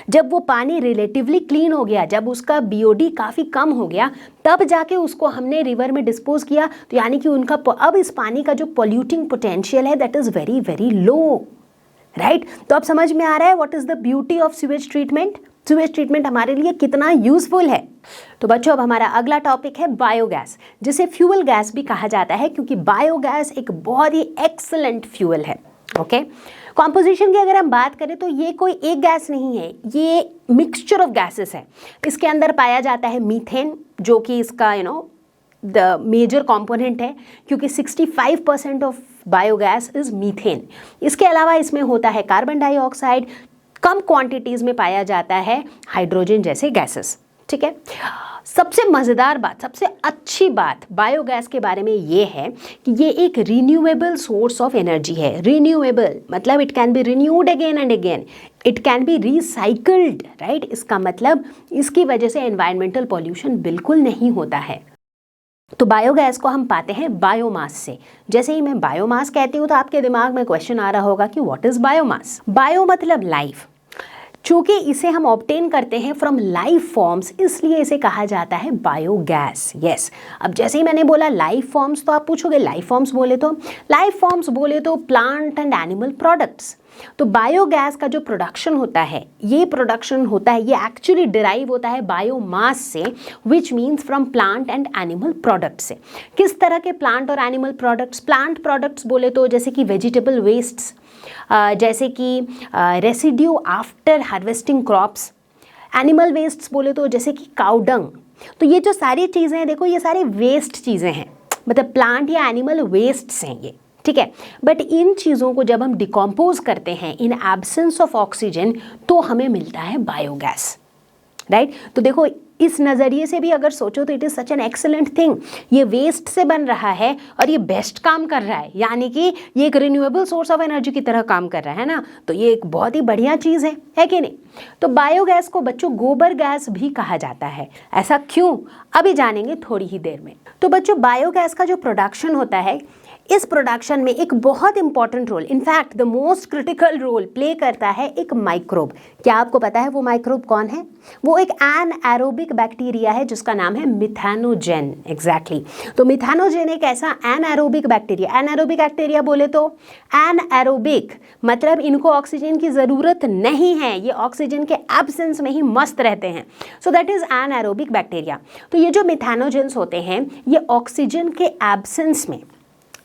जब वो पानी रिलेटिवली क्लीन हो गया, जब उसका बीओडी काफ़ी कम हो गया, तब जाके उसको हमने रिवर में डिस्पोज किया। तो यानी कि उनका अब इस पानी का जो पॉल्यूटिंग पोटेंशियल है that is very very low, right? तो अब समझ में आ रहा है what is the beauty of sewage treatment. Sewage treatment हमारे लिए कितना यूजफुल है। तो बच्चों अब हमारा अगला टॉपिक है बायोगैस, जिसे फ्यूल गैस भी कहा जाता है, क्योंकि बायोगैस एक बहुत ही एक्सलेंट फ्यूल है। ओके, कॉम्पोजिशन की अगर हम बात करें तो ये कोई एक गैस नहीं है, ये मिक्सचर ऑफ गैसेस है। इसके अंदर पाया जाता है मीथेन, जो कि इसका द मेजर कंपोनेंट है, क्योंकि 65% ऑफ बायोगैस इज मीथेन। इसके अलावा इसमें होता है कार्बन डाइऑक्साइड, कम क्वांटिटीज में पाया जाता है हाइड्रोजन जैसे गैसेस। ठीक है, सबसे मज़ेदार बात, सबसे अच्छी बात बायोगैस के बारे में ये है कि ये एक रिन्यूएबल सोर्स ऑफ एनर्जी है। रिन्यूएबल मतलब it can be renewed again and again, it can be recycled, right? इसका मतलब इसकी वजह से एनवायरमेंटल पॉल्यूशन बिल्कुल नहीं होता है। तो बायोगैस को हम पाते हैं बायोमास से। जैसे ही मैं बायोमास कहती हूँ तो आपके दिमाग में क्वेश्चन आ रहा होगा कि व्हाट इज बायोमास। बायो मतलब लाइफ, चूँकि इसे हम ऑब्टेन करते हैं फ्रॉम लाइफ फॉर्म्स, इसलिए इसे कहा जाता है बायोगैस। यस, अब जैसे ही मैंने बोला लाइफ फॉर्म्स, तो आप पूछोगे लाइफ फॉर्म्स बोले तो प्लांट एंड एनिमल प्रोडक्ट्स। तो बायोगैस का जो प्रोडक्शन होता है, ये एक्चुअली डिराइव होता है बायोमास से, which means from plant and animal product से। किस तरह के प्लांट और एनिमल प्रोडक्ट्स? प्लांट प्रोडक्ट्स बोले तो जैसे कि वेजिटेबल वेस्ट्स, जैसे कि residue after harvesting crops. Animal wastes बोले तो जैसे कि काउ डंग। तो ये जो सारी चीज़ें हैं, देखो ये सारे वेस्ट चीज़ें हैं, मतलब प्लांट या एनिमल वेस्ट्स हैं ये, ठीक है। बट इन चीज़ों को जब हम डिकम्पोज करते हैं इन एब्सेंस ऑफ ऑक्सीजन, तो हमें मिलता है बायोगैस, राइट? तो देखो इस नज़रिए से भी अगर सोचो तो it is such an excellent thing. ये वेस्ट से बन रहा है और ये बेस्ट काम कर रहा है, यानी कि ये एक रिन्यूएबल सोर्स ऑफ एनर्जी की तरह काम कर रहा है ना, तो ये एक बहुत ही बढ़िया चीज़ है कि नहीं? तो बायोगैस को बच्चों गोबर गैस भी कहा जाता है। ऐसा क्यों, अभी जानेंगे थोड़ी ही देर में। तो बच्चों बायोगैस का जो प्रोडक्शन होता है, इस प्रोडक्शन में एक बहुत important role, in fact the most critical role play करता है एक माइक्रोब। क्या आपको पता है वो माइक्रोब कौन है? वो एक एनएरोबिक बैक्टीरिया है जिसका नाम है मिथेनोजेन। एग्जैक्टली। तो मिथेनोजेन एक ऐसा एनएरोबिक बैक्टीरिया, एनएरोबिक बैक्टीरिया बोले तो एनएरोबिक मतलब इनको ऑक्सीजन की ज़रूरत नहीं है, ये ऑक्सीजन के एब्सेंस में ही मस्त रहते हैं। So that is anaerobic bacteria. तो ये जो मिथेनोजेंस होते हैं, ये ऑक्सीजन के एब्सेंस में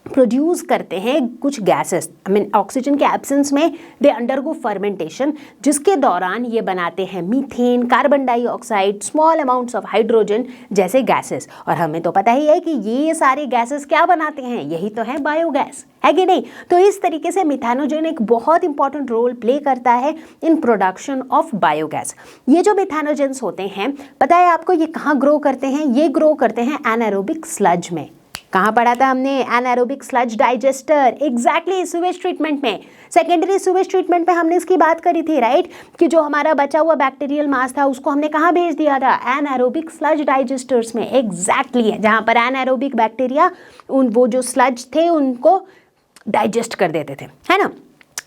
प्रोड्यूस करते हैं कुछ गैसेस। ऑक्सीजन के एब्सेंस में दे अंडरगो फर्मेंटेशन, जिसके दौरान ये बनाते हैं methane, carbon dioxide, small amounts of hydrogen जैसे गैसेस। और हमें तो पता ही है कि ये सारे गैसेस क्या बनाते हैं, यही तो है बायोगैस, है कि नहीं? तो इस तरीके से मिथेनोजेन एक बहुत इंपॉर्टेंट रोल प्ले करता है इन प्रोडक्शन ऑफ बायोगैस। ये जो मिथेनोजेंस होते हैं, पता है आपको ये कहाँ ग्रो करते हैं? ये ग्रो करते हैं एनारोबिक स्लज में। कहाँ पढ़ा था हमने? Anaerobic sludge digester. Exactly, sewage treatment में, सेकेंडरी सुवेज ट्रीटमेंट में हमने इसकी बात करी थी, राइट? कि जो हमारा बचा हुआ बैक्टीरियल मास था उसको हमने कहाँ भेज दिया था? एनारोबिक स्लज डाइजेस्टर्स में। एग्जैक्टली है, जहाँ पर एनारोबिक बैक्टीरिया वो जो स्लज थे उनको डाइजेस्ट कर देते थे, है ना?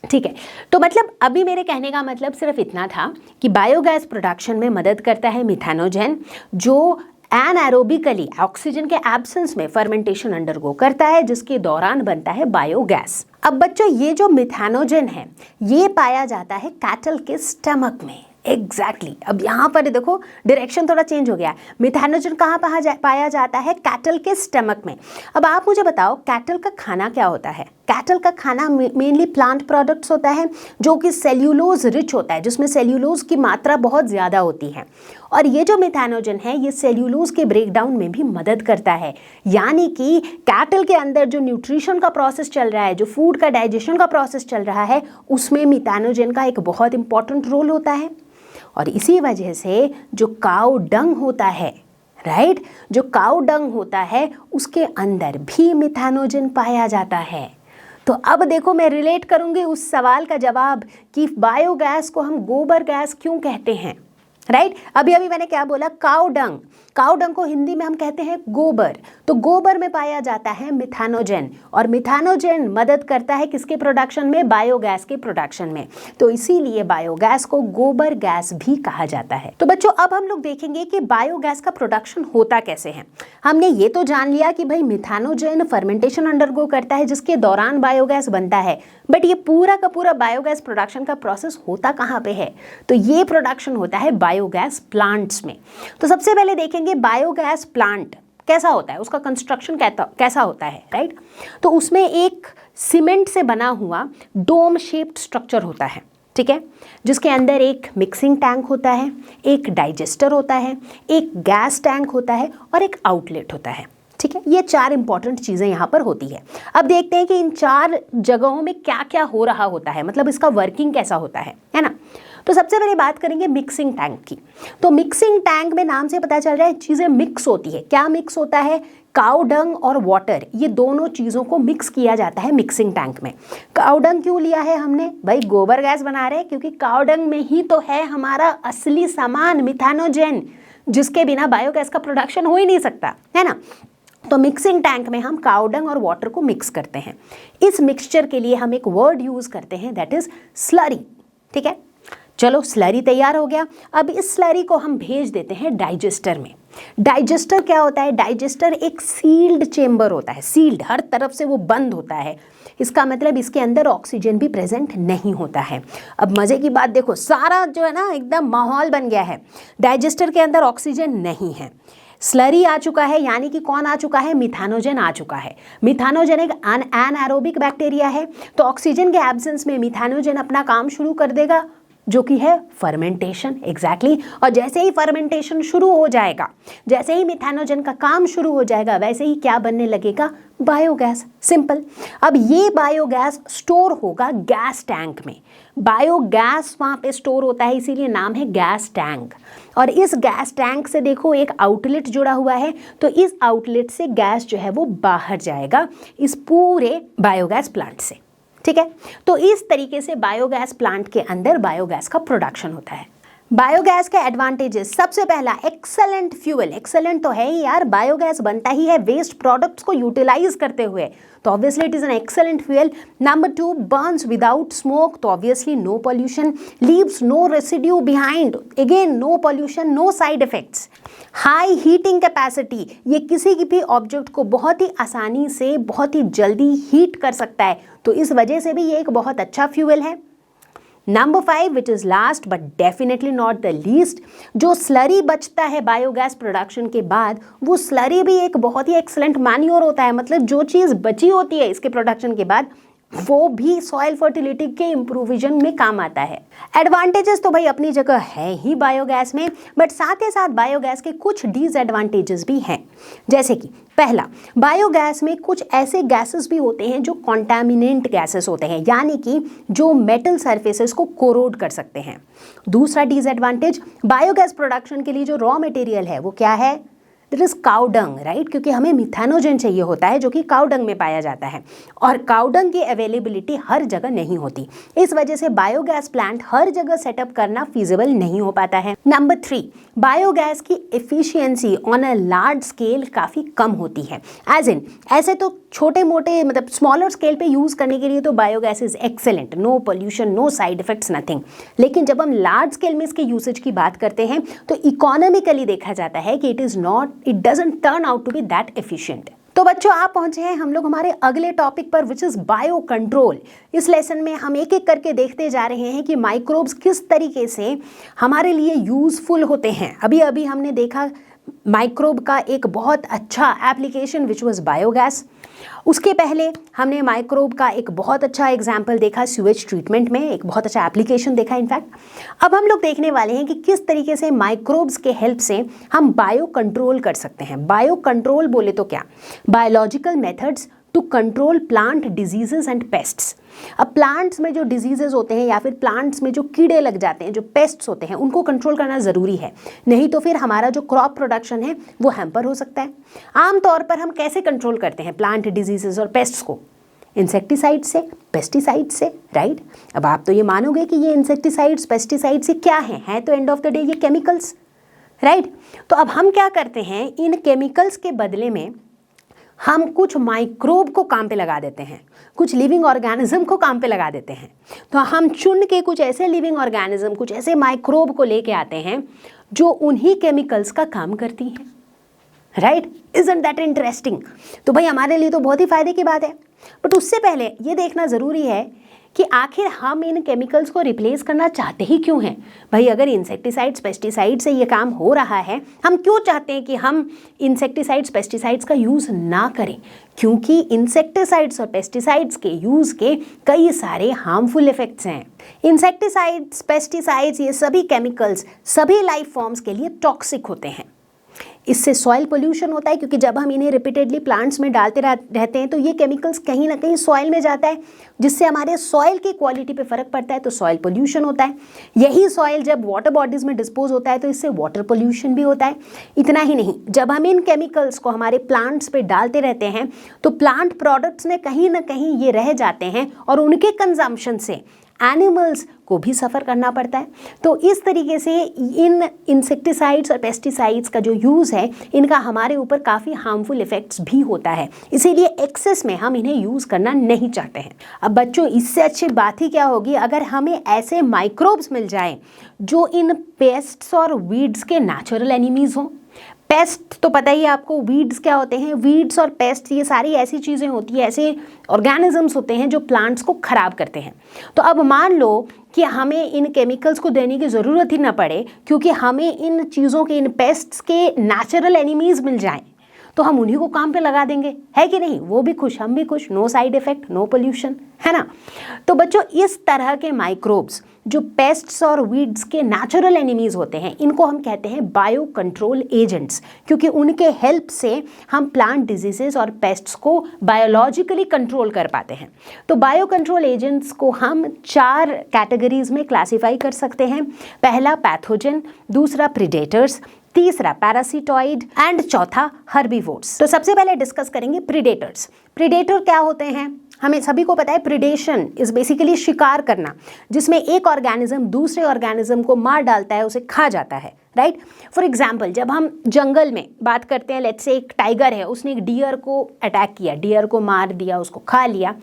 ठीक है। तो मतलब अभी मेरे कहने का मतलब सिर्फ इतना था कि बायोगैस प्रोडक्शन में मदद करता है मिथेनोजेन, जो एनएरोबिकली ऑक्सीजन के एब्सेंस में फर्मेंटेशन अंडरगो करता है, जिसके दौरान बनता है बायोगैस। अब बच्चों ये जो मिथेनोजेन है, ये पाया जाता है कैटल के स्टमक में। एग्जैक्टली। अब यहाँ पर देखो डायरेक्शन थोड़ा चेंज हो गया। मिथेनोजेन कहाँ पाया जाता है? कैटल के स्टमक में। अब आप मुझे बताओ कैटल का खाना क्या होता है? कैटल का खाना मेनली प्लांट प्रोडक्ट्स होता है जो कि सेल्यूलोज रिच होता है, जिसमें सेल्यूलोज की मात्रा बहुत ज़्यादा होती है। और ये जो मिथानोजन है ये सेल्यूलोज के ब्रेकडाउन में भी मदद करता है, यानी कि कैटल के अंदर जो न्यूट्रिशन का प्रोसेस चल रहा है, जो फूड का डाइजेशन का प्रोसेस चल रहा है, उसमें मिथानोजन का एक बहुत इंपॉर्टेंट रोल होता है। और इसी वजह से जो काऊ डंग होता है, राइट, जो काऊ डंग होता है उसके अंदर भी मिथानोजन पाया जाता है। तो अब देखो मैं रिलेट करूंगी उस सवाल का जवाब कि बायोगैस को हम गोबर गैस क्यों कहते हैं, राइट। अभी मैंने क्या बोला, काऊ डंग, काऊ डंग को हिंदी में हम कहते हैं गोबर। तो गोबर में पाया जाता है मिथानोजन, और मिथानोजन मदद करता है किसके प्रोडक्शन में, बायोगैस के प्रोडक्शन में। तो इसीलिए बायोगैस को गोबर गैस भी कहा जाता है। तो बच्चों अब हम लोग देखेंगे कि बायोगैस का प्रोडक्शन होता कैसे है। हमने ये तो जान लिया कि भाई मिथानोजन फर्मेंटेशन अंडरगो करता है जिसके दौरान बायोगैस बनता है, बट ये पूरा का पूरा बायोगैस प्रोडक्शन का प्रोसेस होता कहाँ पे है, तो ये प्रोडक्शन होता है बायोगैस प्लांट्स में। तो सबसे पहले देखेंगे बायोगैस प्लांट कैसा होता है, उसका कंस्ट्रक्शन कैसा होता है, राइट। तो उसमें एक सीमेंट से बना हुआ डोम शेप्ड स्ट्रक्चर होता है, ठीक है, जिसके अंदर एक मिक्सिंग टैंक होता है, एक डाइजेस्टर होता है, एक गैस टैंक होता है और एक आउटलेट होता है, ठीक है। ये 4 इंपॉर्टेंट चीज़ें यहाँ पर होती है। अब देखते हैं कि इन 4 जगहों में क्या क्या हो रहा होता है, मतलब इसका वर्किंग कैसा होता है ना। तो सबसे पहले बात करेंगे मिक्सिंग टैंक की। तो मिक्सिंग टैंक में नाम से पता चल रहा है चीज़ें मिक्स होती है। क्या मिक्स होता है, काऊ डंग और वाटर, ये दोनों चीज़ों को मिक्स किया जाता है मिक्सिंग टैंक में। काऊ डंग क्यों लिया है हमने, भाई गोबर गैस बना रहे हैं, क्योंकि काऊ डंग में ही तो है हमारा असली सामान मिथानोजन, जिसके बिना बायोगैस का प्रोडक्शन हो ही नहीं सकता, है ना। तो मिक्सिंग टैंक में हम काऊ डंग और वाटर को मिक्स करते हैं। इस मिक्सचर के लिए हम एक वर्ड यूज करते हैं, दैट इज स्लरी, ठीक है। चलो स्लरी तैयार हो गया। अब इस स्लरी को हम भेज देते हैं डाइजेस्टर में। डाइजेस्टर क्या होता है, डाइजेस्टर एक सील्ड चेम्बर होता है, सील्ड, हर तरफ से वो बंद होता है। इसका मतलब इसके अंदर ऑक्सीजन भी प्रेजेंट नहीं होता है। अब मज़े की बात देखो, सारा जो है ना एकदम माहौल बन गया है, डाइजेस्टर के अंदर ऑक्सीजन नहीं है, स्लरी आ चुका है, यानी कि कौन आ चुका है, मिथानोजन आ चुका है। मिथानोजन एक एनारोबिक बैक्टीरिया है, तो ऑक्सीजन के एब्सेंस में मिथानोजन अपना काम शुरू कर देगा, जो कि है फर्मेंटेशन, एग्जैक्टली। और जैसे ही फर्मेंटेशन शुरू हो जाएगा, जैसे ही मिथानोजन का काम शुरू हो जाएगा, वैसे ही क्या बनने लगेगा, बायोगैस, सिंपल। अब ये बायोगैस स्टोर होगा गैस टैंक में। बायोगैस वहाँ पे स्टोर होता है, इसीलिए नाम है गैस टैंक। और इस गैस टैंक से देखो एक आउटलेट जुड़ा हुआ है, तो इस आउटलेट से गैस जो है वो बाहर जाएगा इस पूरे बायोगैस प्लांट से, ठीक है। तो इस तरीके से बायोगैस प्लांट के अंदर बायोगैस का प्रोडक्शन होता है। बायोगैस के एडवांटेजेस, सबसे पहला एक्सेलेंट फ्यूल, एक्सेलेंट तो है ही यार, बायोगैस बनता ही है वेस्ट प्रोडक्ट्स को यूटिलाइज करते हुए, तो obviously it is an excellent fuel. Number 2, burns without smoke, तो obviously no pollution, leaves no residue behind, again no pollution, no side effects. High heating capacity, ये किसी भी ऑब्जेक्ट को बहुत ही आसानी से बहुत ही जल्दी हीट कर सकता है, तो इस वजह से भी ये एक बहुत अच्छा फ्यूल है। Number 5 which is last but definitely not the least, जो स्लरी बचता है बायोगैस प्रोडक्शन के बाद, वो स्लरी भी एक बहुत ही एक्सलेंट मैन्योर होता है। मतलब जो चीज़ बची होती है इसके प्रोडक्शन के बाद, वो भी सॉइल फर्टिलिटी के इम्प्रूविजन में काम आता है। एडवांटेजेस तो भाई अपनी जगह है ही बायोगैस में, बट साथ ही साथ बायोगैस के कुछ डिसएडवांटेजेस भी हैं। जैसे कि पहला, बायोगैस में कुछ ऐसे गैसेस भी होते हैं जो कॉन्टामिनेंट गैसेस होते हैं, यानी कि जो मेटल सरफेसेस को कोरोड कर सकते हैं। दूसरा डिसएडवांटेज, बायोगैस प्रोडक्शन के लिए जो रॉ मटेरियल है वो क्या है, that is cow dung, right, क्योंकि हमें मिथानोजन चाहिए होता है जो कि काऊ डंग में पाया जाता है, और काऊ डंग की अवेलेबिलिटी हर जगह नहीं होती। इस वजह से बायोगैस प्लांट हर जगह सेटअप करना फीजिबल नहीं हो पाता है। नंबर 3, बायोगैस की efficiency on a large scale काफ़ी कम होती है। एज इन, ऐसे तो छोटे मोटे मतलब स्मॉलर स्केल पे यूज़ करने के लिए तो biogas is excellent, no pollution, no side effects, nothing. लेकिन जब हम लार्ज स्केल में इसके यूसेज की बात करते हैं तो इकोनॉमिकली देखा जाता है कि it doesn't turn out to be that efficient. तो बच्चों आप पहुंचे हैं हम लोग हमारे अगले टॉपिक पर, विच इज बायो कंट्रोल। इस लेसन में हम एक एक करके देखते जा रहे हैं कि माइक्रोब्स किस तरीके से हमारे लिए यूजफुल होते हैं। अभी अभी हमने देखा माइक्रोब का एक बहुत अच्छा एप्लीकेशन विच वाज बायोगैस। उसके पहले हमने माइक्रोब का एक बहुत अच्छा एग्जाम्पल देखा स्यूएज ट्रीटमेंट में, एक बहुत अच्छा एप्लीकेशन देखा इनफैक्ट। अब हम लोग देखने वाले हैं कि किस तरीके से माइक्रोब्स के हेल्प से हम बायो कंट्रोल कर सकते हैं। बायो कंट्रोल बोले तो क्या, biological methods to control plant diseases and pests. अब प्लांट्स में जो डिजीजेज होते हैं या फिर प्लांट्स में जो कीड़े लग जाते हैं, जो पेस्ट्स होते हैं, उनको कंट्रोल करना ज़रूरी है, नहीं तो फिर हमारा जो क्रॉप प्रोडक्शन है वो हैम्पर हो सकता है। आमतौर पर हम कैसे कंट्रोल करते हैं प्लांट डिजीजेज और पेस्ट्स को? इंसेक्टिसाइड से, पेस्टिसाइड से, राइट। अब आप तो ये मानोगे कि ये इंसेक्टिसाइड्स पेस्टिसाइड्स ये क्या है तो एंड ऑफ द डे ये केमिकल्स, राइट। तो अब हम क्या करते हैं, इन केमिकल्स के बदले में हम कुछ माइक्रोब को काम पे लगा देते हैं, कुछ लिविंग ऑर्गेनिज्म को काम पे लगा देते हैं। तो हम चुन के कुछ ऐसे लिविंग ऑर्गेनिज्म, कुछ ऐसे माइक्रोब को लेके आते हैं जो उन्हीं केमिकल्स का काम करती हैं, राइट। Isn't that interesting? तो भाई हमारे लिए तो बहुत ही फायदे की बात है, बट उससे पहले ये देखना ज़रूरी है कि आखिर हम इन केमिकल्स को रिप्लेस करना चाहते ही क्यों हैं। भाई अगर इंसेक्टिसाइड्स पेस्टिसाइड से ये काम हो रहा है, हम क्यों चाहते हैं कि हम इंसेक्टिसाइड्स पेस्टिसाइड्स का यूज़ ना करें? क्योंकि इंसेक्टिसाइड्स और पेस्टिसाइड्स के यूज़ के कई सारे हार्मफुल इफेक्ट्स हैं। इंसेक्टिसाइड्स, पेस्टिसाइड्स, ये सभी केमिकल्स सभी लाइफ फॉर्म्स के लिए टॉक्सिक होते हैं। इससे सॉइल पोल्यूशन होता है, क्योंकि जब हम इन्हें रिपीटेडली प्लांट्स में डालते रहते हैं तो ये केमिकल्स कहीं ना कहीं सॉइल में जाता है, जिससे हमारे सॉइल की क्वालिटी पे फर्क पड़ता है, तो सॉइल पोल्यूशन होता है। यही सॉइल जब वाटर बॉडीज़ में डिस्पोज होता है तो इससे वाटर पोल्यूशन भी होता है। इतना ही नहीं, जब हम इन केमिकल्स को हमारे प्लांट्स पे डालते रहते हैं तो प्लांट प्रोडक्ट्स में कहीं ना कहीं ये रह जाते हैं और उनके कंजम्पशन से एनिमल्स को भी सफ़र करना पड़ता है। तो इस तरीके से इन इंसेक्टिसाइड्स और पेस्टिसाइड्स का जो यूज़ है, इनका हमारे ऊपर काफ़ी हार्मफुल इफ़ेक्ट्स भी होता है, इसीलिए एक्सेस में हम इन्हें यूज़ करना नहीं चाहते हैं। अब बच्चों, इससे अच्छी बात ही क्या होगी अगर हमें ऐसे माइक्रोब्स मिल जाएं जो इन पेस्ट्स और वीड्स के नेचुरल एनिमीज़ हों। पेस्ट तो पता ही है आपको, वीड्स क्या होते हैं? वीड्स और पेस्ट ये सारी ऐसी चीज़ें होती हैं, ऐसे ऑर्गेनिजम्स होते हैं जो प्लांट्स को ख़राब करते हैं। तो अब मान लो कि हमें इन केमिकल्स को देने की ज़रूरत ही ना पड़े, क्योंकि हमें इन चीज़ों के, इन पेस्ट्स के नेचुरल एनिमीज़ मिल जाएं, तो हम उन्हीं को काम पे लगा देंगे, है कि नहीं? वो भी खुश, हम भी खुश, no side effect, no pollution, है ना। तो बच्चों, इस तरह के माइक्रोब्स जो पेस्ट्स और वीड्स के नेचुरल एनिमीज़ होते हैं, इनको हम कहते हैं बायो कंट्रोल एजेंट्स, क्योंकि उनके हेल्प से हम प्लांट डिजीजेस और पेस्ट्स को बायोलॉजिकली कंट्रोल कर पाते हैं। तो बायो कंट्रोल एजेंट्स को हम 4 कैटेगरीज में क्लासीफाई कर सकते हैं। पहला पैथोजन, दूसरा प्रीडेटर्स, तीसरा पैरासिटॉइड एंड चौथा हर्बीवोर्स। तो सबसे पहले डिस्कस करेंगे प्रीडेटर्स। प्रीडेटर क्या होते हैं? हमें सभी को पता है, प्रीडेशन इज बेसिकली शिकार करना, जिसमें एक ऑर्गेनिज्म दूसरे ऑर्गेनिज्म को मार डालता है, उसे खा जाता है, राइट। फॉर एग्जाम्पल, जब हम जंगल में बात करते हैं, लेट्स से एक टाइगर है, उसने एक डियर को अटैक किया, डियर को मार दिया, उसको खा लिया,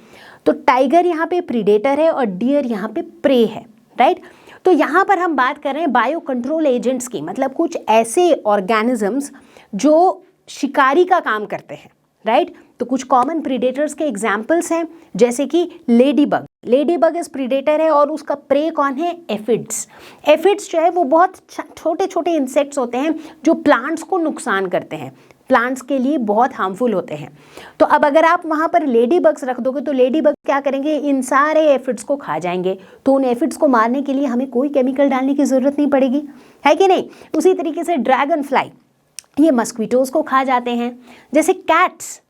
तो टाइगर यहाँ पे प्रीडेटर है और डियर यहाँ पे प्रे है, राइट। तो यहाँ पर हम बात कर रहे हैं बायो कंट्रोल एजेंट्स की, मतलब कुछ ऐसे ऑर्गेनिजम्स जो शिकारी का काम करते हैं, राइट। तो कुछ कॉमन प्रीडेटर्स के एग्जाम्पल्स हैं, जैसे कि लेडीबग। लेडीबग इस प्रीडेटर है और उसका प्रे कौन है? एफिड्स। एफिड्स जो है वो बहुत छोटे छोटे इंसेक्ट्स होते हैं जो प्लांट्स को नुकसान करते हैं, प्लांट्स के लिए बहुत हार्मफुल होते हैं। तो अब अगर आप वहाँ पर लेडी बग्स रख दोगे तो लेडी बग क्या करेंगे? इन सारे एफिड्स को खा जाएंगे। तो उन एफिड्स को मारने के लिए हमें कोई केमिकल डालने की ज़रूरत नहीं पड़ेगी, है कि नहीं? उसी तरीके से ड्रैगन फ्लाई, ये मस्क्वीटोज़ को खा जाते हैं। जैसे कैट्स,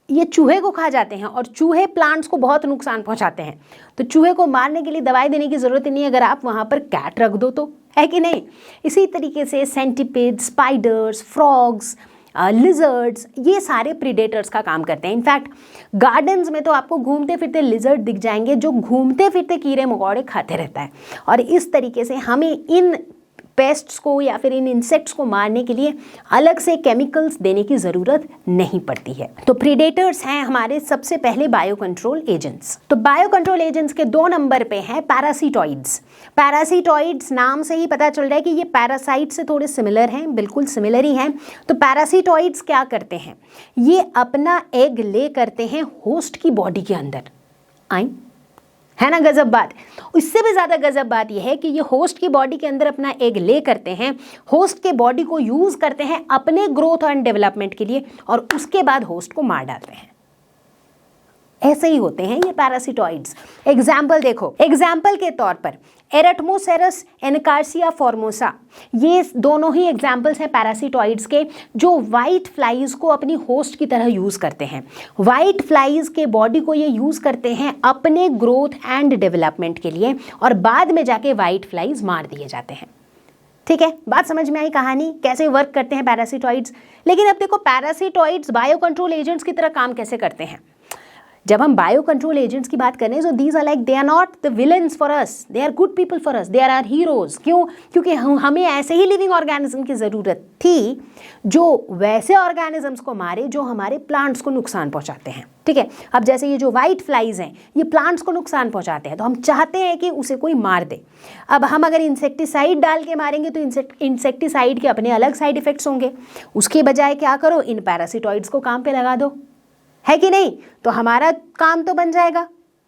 ये चूहे को खा जाते हैं और चूहे प्लांट्स को बहुत नुकसान पहुंचाते हैं। तो चूहे को मारने के लिए दवाई देने की ज़रूरत नहीं, अगर आप वहाँ पर कैट रख दो तो, है कि नहीं? इसी तरीके से सेंटिपिड, स्पाइडर्स, फ्रॉग्स, लिजर्ड्स, ये सारे प्रीडेटर्स का काम करते हैं। इनफैक्ट गार्डन्स में तो आपको घूमते फिरते लिजर्ड दिख जाएंगे जो घूमते फिरते कीड़े मकोड़े खाते रहता है। और इस तरीके से हमें इन पेस्ट्स को या फिर इन इंसेक्ट्स को मारने के लिए अलग से केमिकल्स देने की ज़रूरत नहीं पड़ती है। तो प्रीडेटर्स हैं हमारे सबसे पहले बायो कंट्रोल एजेंट्स। तो बायो कंट्रोल एजेंट्स के 2 नंबर पे हैं पैरासिटॉइड्स। पैरासिटॉइड्स नाम से ही पता चल रहा है कि ये पैरासाइट से थोड़े सिमिलर हैं, बिल्कुल सिमिलर ही हैं। तो पैरासिटॉइड्स क्या करते हैं? ये अपना एग ले करते हैं होस्ट की बॉडी के अंदर, है ना गजब बात। इससे भी ज़्यादा गजब बात यह है कि ये होस्ट की बॉडी के अंदर अपना एग ले करते हैं, होस्ट के बॉडी को यूज़ करते हैं अपने ग्रोथ एंड डेवलपमेंट के लिए, और उसके बाद होस्ट को मार डालते हैं। ऐसे ही होते हैं ये पैरासिटॉइड्स। एग्जाम्पल देखो, एग्जाम्पल के तौर पर एरेटमोसेरस, एनकार्सिया फॉर्मोसा, ये दोनों ही एग्जाम्पल्स हैं पैरासिटॉइड्स के जो वाइट फ्लाइज को अपनी होस्ट की तरह यूज़ करते हैं। वाइट फ्लाइज के बॉडी को ये यूज़ करते हैं अपने ग्रोथ एंड डेवलपमेंट के लिए, और बाद में जाके वाइट फ्लाइज मार दिए जाते हैं। ठीक है, बात समझ में आई कहानी, कैसे वर्क करते हैं पैरासिटॉइड्स। लेकिन अब देखो पैरासिटॉइड्स बायो कंट्रोल एजेंट्स की तरह काम कैसे करते हैं। जब हम बायो कंट्रोल एजेंट्स की बात करें, so these are like, they are not the villains for us, they are good people for us, they are our heroes. क्यों? क्योंकि हमें ऐसे ही लिविंग ऑर्गेनिज्म की ज़रूरत थी जो वैसे ऑर्गेनिजम्स को मारे जो हमारे प्लांट्स को नुकसान पहुंचाते हैं। ठीक है, अब जैसे ये जो वाइट फ्लाइज हैं ये प्लांट्स को नुकसान पहुंचाते हैं, तो हम चाहते हैं कि उसे कोई मार दे। अब हम अगर इंसेक्टिसाइड डाल के मारेंगे तो इंसेक्टिसाइड के अपने अलग साइड इफेक्ट्स होंगे। उसके बजाय क्या करो, इन पैरासिटॉइड्स को काम पे लगा दो, है कि नहीं? तो हमारा काम तो बन जाएगा,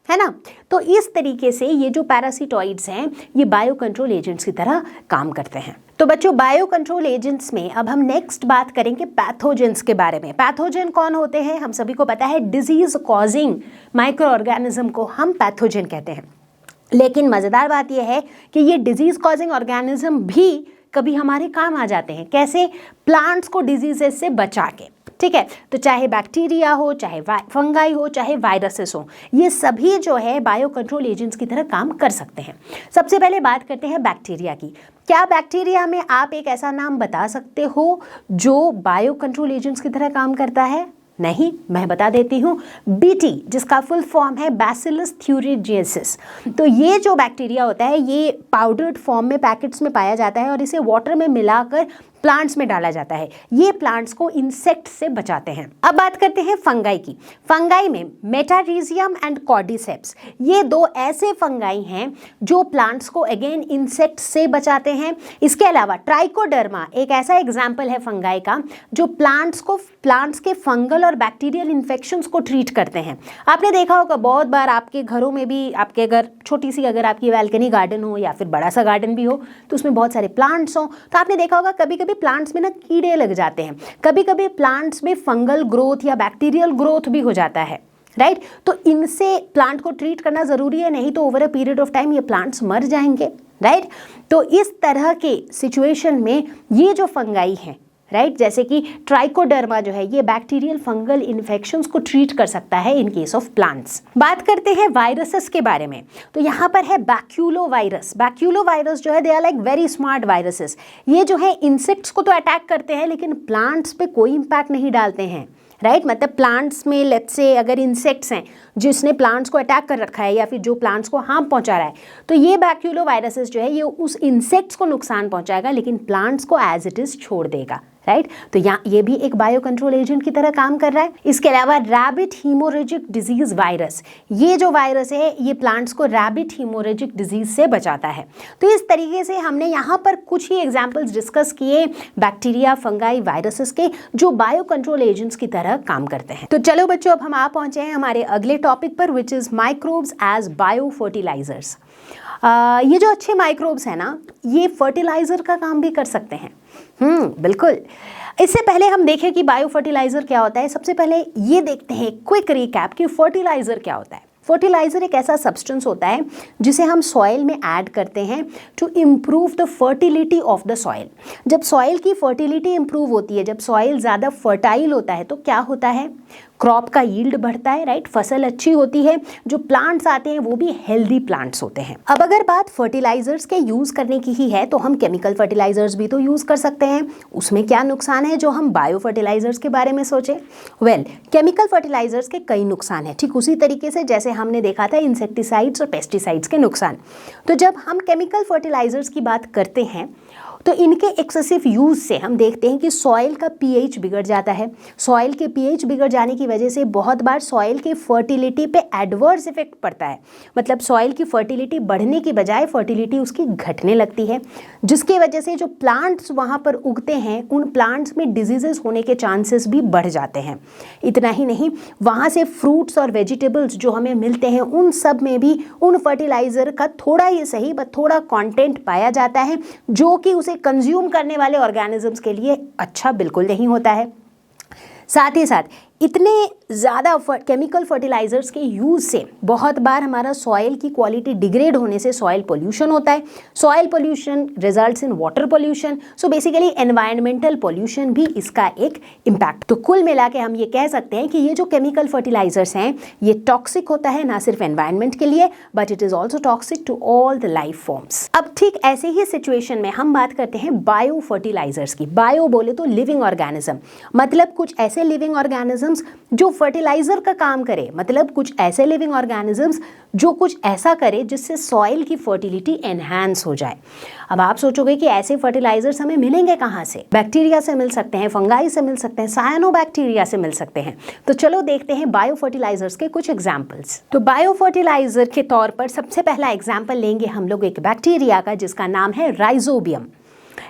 है ना। तो इस तरीके से ये जो पैरासिटॉइड्स हैं ये बायो कंट्रोल एजेंट्स की तरह काम करते हैं। तो बच्चों, बायो कंट्रोल एजेंट्स में अब हम नेक्स्ट बात करेंगे पैथोजेंस के बारे में। पैथोजन कौन होते हैं? हम सभी को पता है, डिजीज कॉजिंग माइक्रो ऑर्गेनिज्म को हम पैथोजन कहते हैं। लेकिन मज़ेदार बात यह है कि ये डिजीज कॉजिंग ऑर्गेनिज्म भी कभी हमारे काम आ जाते हैं। कैसे? प्लांट्स को डिजीजेस से बचा के। ठीक है, तो चाहे बैक्टीरिया हो, चाहे फंगाई हो, चाहे वायरसेस हो, ये सभी जो है बायो कंट्रोल एजेंट्स की तरह काम कर सकते हैं। सबसे पहले बात करते हैं बैक्टीरिया की। क्या बैक्टीरिया में आप एक ऐसा नाम बता सकते हो जो बायो कंट्रोल एजेंट्स की तरह काम करता है? नहीं, मैं बता देती हूँ, बीटी, जिसका फुल फॉर्म है बैसिलस थ्यूरिजिएंसिस। तो ये जो बैक्टीरिया होता है ये पाउडर्ड फॉर्म में पैकेट्स में पाया जाता है और इसे वाटर में मिलाकर प्लांट्स में डाला जाता है। ये प्लांट्स को इंसेक्ट से बचाते हैं। अब बात करते हैं फंगाई की। फंगाई में मेटारिजियम एंड कॉर्डिसेप्स, ये दो ऐसे फंगाई हैं जो प्लांट्स को अगेन इंसेक्ट से बचाते हैं। इसके अलावा ट्राइकोडर्मा एक ऐसा एग्जाम्पल है फंगाई का जो प्लांट्स के फंगल और बैक्टीरियल इन्फेक्शंस को ट्रीट करते हैं। आपने देखा होगा बहुत बार आपके घरों में भी, आपके अगर छोटी सी अगर आपकी बैल्कनी गार्डन हो या फिर बड़ा सा गार्डन भी हो तो उसमें बहुत सारे प्लांट्स हो, तो आपने देखा होगा कभी कभी प्लांट्स में ना कीड़े लग जाते हैं, कभी कभी प्लांट्स में फंगल ग्रोथ या बैक्टीरियल ग्रोथ भी हो जाता है, राइट। तो इनसे प्लांट को ट्रीट करना जरूरी है, नहीं तो over a period of time ये प्लांट्स मर जाएंगे, राइट। तो इस तरह के सिचुएशन में ये जो फंगाई हैं, राइट, जैसे कि ट्राइकोडर्मा जो है ये बैक्टीरियल फंगल इन्फेक्शंस को ट्रीट कर सकता है इन केस ऑफ प्लांट्स। बात करते हैं वायरसेस के बारे में। तो यहाँ पर है बैक्यूलो वायरस। बैक्यूलो वायरस जो है they are like very smart viruses. ये जो है इंसेक्ट्स को तो अटैक करते हैं लेकिन प्लांट्स पे कोई इम्पैक्ट नहीं डालते हैं, राइट। मतलब प्लांट्स में लेट्स से अगर इंसेक्ट्स हैं जिसने प्लांट्स को अटैक कर रखा है या फिर जो प्लांट्स को हार्म पहुंचा रहा है, तो ये बैक्यूलो वायरसेस जो है ये उस इंसेक्ट्स को नुकसान पहुंचाएगा लेकिन प्लांट्स को एज इट इज छोड़ देगा, राइट। तो यहाँ ये भी एक बायो कंट्रोल एजेंट की तरह काम कर रहा है। इसके अलावा रैबिट हीमोरेजिक डिजीज वायरस, ये जो वायरस है ये प्लांट्स को रैबिट हीमोरेजिक डिजीज से बचाता है। तो इस तरीके से हमने यहाँ पर कुछ ही एग्जाम्पल्स डिस्कस किए बैक्टीरिया, फंगाई, वायरसेस के जो बायो कंट्रोल एजेंट्स की तरह काम करते हैं। तो चलो बच्चों, अब हम आ पहुंचे हैं हमारे अगले टॉपिक पर, which is microbes as bio fertilisers. ये जो अच्छे माइक्रोब्स हैं ना, ये फर्टिलाइजर का काम भी कर सकते हैं। बिल्कुल। इससे पहले हम देखें कि बायो फर्टिलाइजर क्या होता है, सबसे पहले ये देखते हैं क्विक रिकैप कि फर्टिलाइजर क्या होता है। फर्टिलाइजर एक ऐसा सब्सटेंस होता है जिसे हम सॉइल में ऐड करते हैं to improve the fertility of the soil. जब सॉइल की फर्टिलिटी इम्प्रूव होती है, जब सॉइल ज़्यादा फर्टाइल होता है तो क्या होता है, क्रॉप का यील्ड बढ़ता है, राइट, फसल अच्छी होती है, जो प्लांट्स आते हैं वो भी हेल्दी प्लांट्स होते हैं। अब अगर बात फर्टिलाइजर्स के यूज़ करने की ही है तो हम केमिकल फर्टिलाइजर्स भी तो यूज़ कर सकते हैं। उसमें क्या नुकसान है जो हम बायो फर्टिलाइजर्स के बारे में सोचें? वेल, केमिकल फर्टिलाइजर्स के कई नुकसान हैं, ठीक उसी तरीके से जैसे हमने देखा था इंसेक्टिसाइड्स और पेस्टिसाइड्स के नुकसान। तो जब हम केमिकल फर्टिलाइजर्स की बात करते हैं तो इनके एक्सेसिव यूज से हम देखते हैं कि सॉइल का पीएच बिगड़ जाता है। सॉइल के पीएच बिगड़ जाने की वजह से बहुत बार सॉइल की फर्टिलिटी पे एडवर्स इफेक्ट पड़ता है, मतलब सॉइल की फर्टिलिटी बढ़ने की बजाय फर्टिलिटी उसकी घटने लगती है, जिसकी वजह से जो प्लांट्स वहाँ पर उगते हैं उन प्लांट्स में डिजीजेस होने के चांसेस भी बढ़ जाते हैं। इतना ही नहीं, वहाँ से फ्रूट्स और वेजिटेबल्स जो हमें मिलते हैं उन सब में भी उन फर्टिलाइज़र का थोड़ा ही सही बट थोड़ा कंटेंट पाया जाता है, जो कि उसे कंज्यूम करने वाले ऑर्गेनिजम्स के लिए अच्छा बिल्कुल नहीं होता है। साथ ही साथ इतने ज़्यादा केमिकल फर्टिलाइज़र्स के यूज़ से बहुत बार हमारा सॉइल की क्वालिटी डिग्रेड होने से सॉइल पोल्यूशन होता है। Soil pollution results in water pollution, so basically environmental pollution भी इसका एक इम्पैक्ट। तो कुल मिला के हम ये कह सकते हैं कि ये जो केमिकल फर्टिलाइज़र्स हैं ये टॉक्सिक होता है ना सिर्फ एनवायरनमेंट के लिए, but it is also toxic to all the life forms. अब ठीक ऐसे ही सिचुएशन में हम बात करते हैं बायो फर्टिलाइज़र्स की। बायो बोले तो लिविंग ऑर्गेनिज्म, मतलब कुछ ऐसे लिविंग ऑर्गेनिज्म जो फर्टिलाइजर का काम करे, मतलब कुछ ऐसे लिविंग ऑर्गेनिजम्स जो कुछ ऐसा करे जिससे सॉइल की फर्टिलिटी एनहांस हो जाए। अब आप सोचोगे कि ऐसे फर्टिलाइजर्स हमें मिलेंगे कहाँ से? बैक्टीरिया से मिल सकते हैं, फंगाई से मिल सकते हैं, साइनोबैक्टीरिया से मिल सकते हैं। तो चलो देखते हैं बायो फर्टिलाइजर्स के कुछ एग्जाम्पल्स। तो बायो फर्टिलाइजर के तौर पर सबसे पहला एग्जाम्पल लेंगे हम लोग एक बैक्टीरिया का जिसका नाम है राइजोबियम।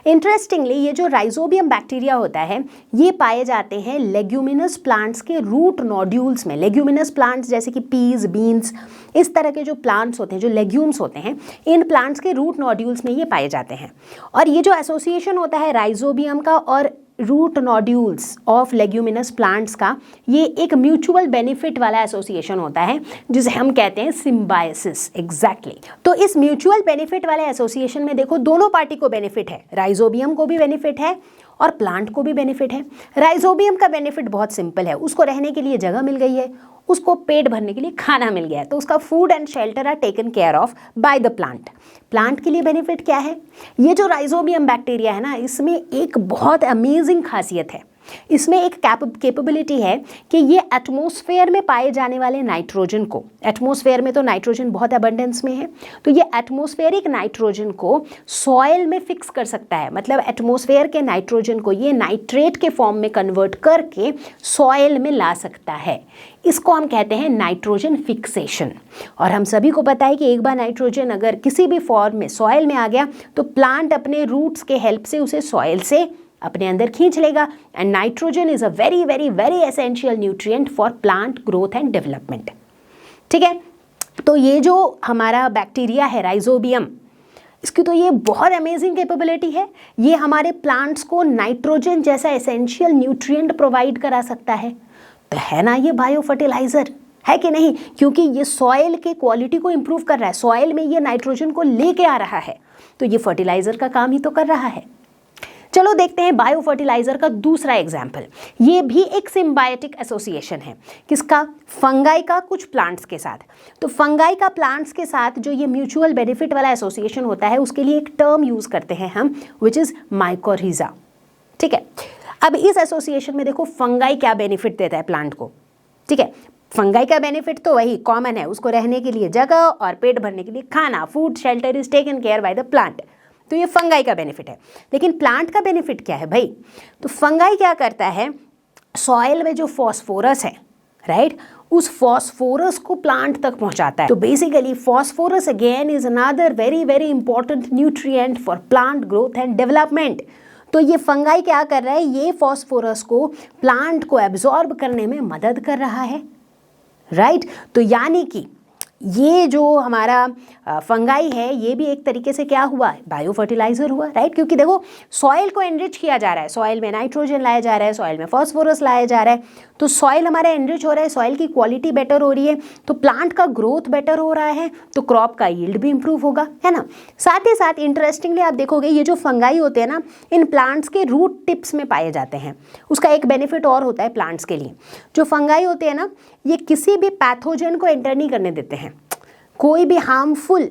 इंटरेस्टिंगली ये जो राइजोबियम बैक्टीरिया होता है ये पाए जाते हैं लेग्यूमिनस प्लांट्स के रूट नोड्यूल्स में। लेग्यूमिनस प्लांट्स जैसे कि पीज, बीन्स, इस तरह के जो प्लांट्स होते हैं, जो लेग्यूम्स होते हैं, इन प्लांट्स के रूट नोड्यूल्स में ये पाए जाते हैं। और ये जो एसोसिएशन होता है राइजोबियम का और root nodules of leguminous plants का, ये एक म्यूचुअल बेनिफिट वाला एसोसिएशन होता है जिसे हम कहते हैं सिम्बायोसिस। एग्जैक्टली। तो इस म्यूचुअल बेनिफिट वाले एसोसिएशन में देखो दोनों पार्टी को बेनिफिट है, राइजोबियम को भी बेनिफिट है और प्लांट को भी बेनिफिट है। राइजोबियम का बेनिफिट बहुत सिंपल है, उसको रहने के लिए जगह मिल गई है, उसको पेट भरने के लिए खाना मिल गया है, तो उसका food and shelter are taken care of by the plant. Plant के लिए बेनिफिट क्या है? ये जो राइजोबियम बैक्टीरिया है ना, इसमें एक बहुत अमेजिंग खासियत है। इसमें एक कैपेबिलिटी है कि ये एटमॉस्फेयर में पाए जाने वाले नाइट्रोजन को, एटमॉस्फेयर में तो नाइट्रोजन बहुत अबंडेंस में है, तो ये एटमॉस्फेरिक नाइट्रोजन को सॉइल में फिक्स कर सकता है। मतलब एटमॉस्फेयर के नाइट्रोजन को ये नाइट्रेट के फॉर्म में कन्वर्ट करके सॉइल में ला सकता है। इसको हम कहते हैं नाइट्रोजन फिक्सेशन। और हम सभी को पता है कि एक बार नाइट्रोजन अगर किसी भी फॉर्म में सॉइल में आ गया तो प्लांट अपने रूट्स के हेल्प से उसे सॉइल से अपने अंदर खींच लेगा। And nitrogen is a very very very essential nutrient for plant growth and development. ठीक है, तो ये जो हमारा बैक्टीरिया है राइजोबियम, इसकी तो ये बहुत अमेजिंग कैपेबिलिटी है। ये हमारे प्लांट्स को नाइट्रोजन जैसा एसेंशियल न्यूट्रिएंट प्रोवाइड करा सकता है। तो है ना ये बायो फर्टिलाइजर, है कि नहीं? क्योंकि ये सॉइल के क्वालिटी को इंप्रूव कर रहा है, सॉइल में ये नाइट्रोजन को लेके आ रहा है, तो ये फर्टिलाइजर का काम ही तो कर रहा है। चलो देखते हैं बायो फर्टिलाइजर का दूसरा एग्जाम्पल। ये भी एक सिम्बायोटिक एसोसिएशन है। किसका? फंगाई का कुछ प्लांट्स के साथ। तो फंगाई का प्लांट्स के साथ जो ये म्यूचुअल बेनिफिट वाला एसोसिएशन होता है उसके लिए एक टर्म यूज करते हैं हम, विच इज माइकोरिजा। ठीक है, अब इस एसोसिएशन में देखो फंगाई क्या बेनिफिट देता है प्लांट को। ठीक है, फंगाई का बेनिफिट तो वही कॉमन है, उसको रहने के लिए जगह और पेट भरने के लिए खाना, food shelter is taken care bye the plant. तो ये फंगाई का बेनिफिट है। लेकिन प्लांट का बेनिफिट क्या है भाई? तो फंगाई क्या करता है, सॉइल में जो फॉस्फोरस है, राइट, उस फॉस्फोरस को प्लांट तक पहुंचाता है। तो basically phosphorus again is another very very important nutrient for plant growth and development. तो ये फंगाई क्या कर रहा है, ये फॉस्फोरस को प्लांट को एब्जॉर्ब करने में मदद कर रहा है, राइट। तो यानी कि ये जो हमारा फंगाई है ये भी एक तरीके से क्या हुआ, बायो फर्टिलाइजर हुआ, राइट। क्योंकि देखो सॉइल को एनरिच किया जा रहा है, सॉइल में नाइट्रोजन लाया जा रहा है, सॉइल में फॉस्फोरस लाया जा रहा है, तो सॉइल हमारा एनरिच हो रहा है, सॉइल की क्वालिटी बेटर हो रही है, तो प्लांट का ग्रोथ बेटर हो रहा है, तो क्रॉप का यील्ड भी इंप्रूव होगा, है ना। साथ ही साथ इंटरेस्टिंगली आप देखोगे ये जो फंगाई होते हैं ना, इन प्लांट्स के रूट टिप्स में पाए जाते हैं। उसका एक बेनिफिट और होता है प्लांट्स के लिए, जो फंगाई होते हैं ना ये किसी भी पैथोजन को एंटर नहीं करने देते हैं। कोई भी हार्मफुल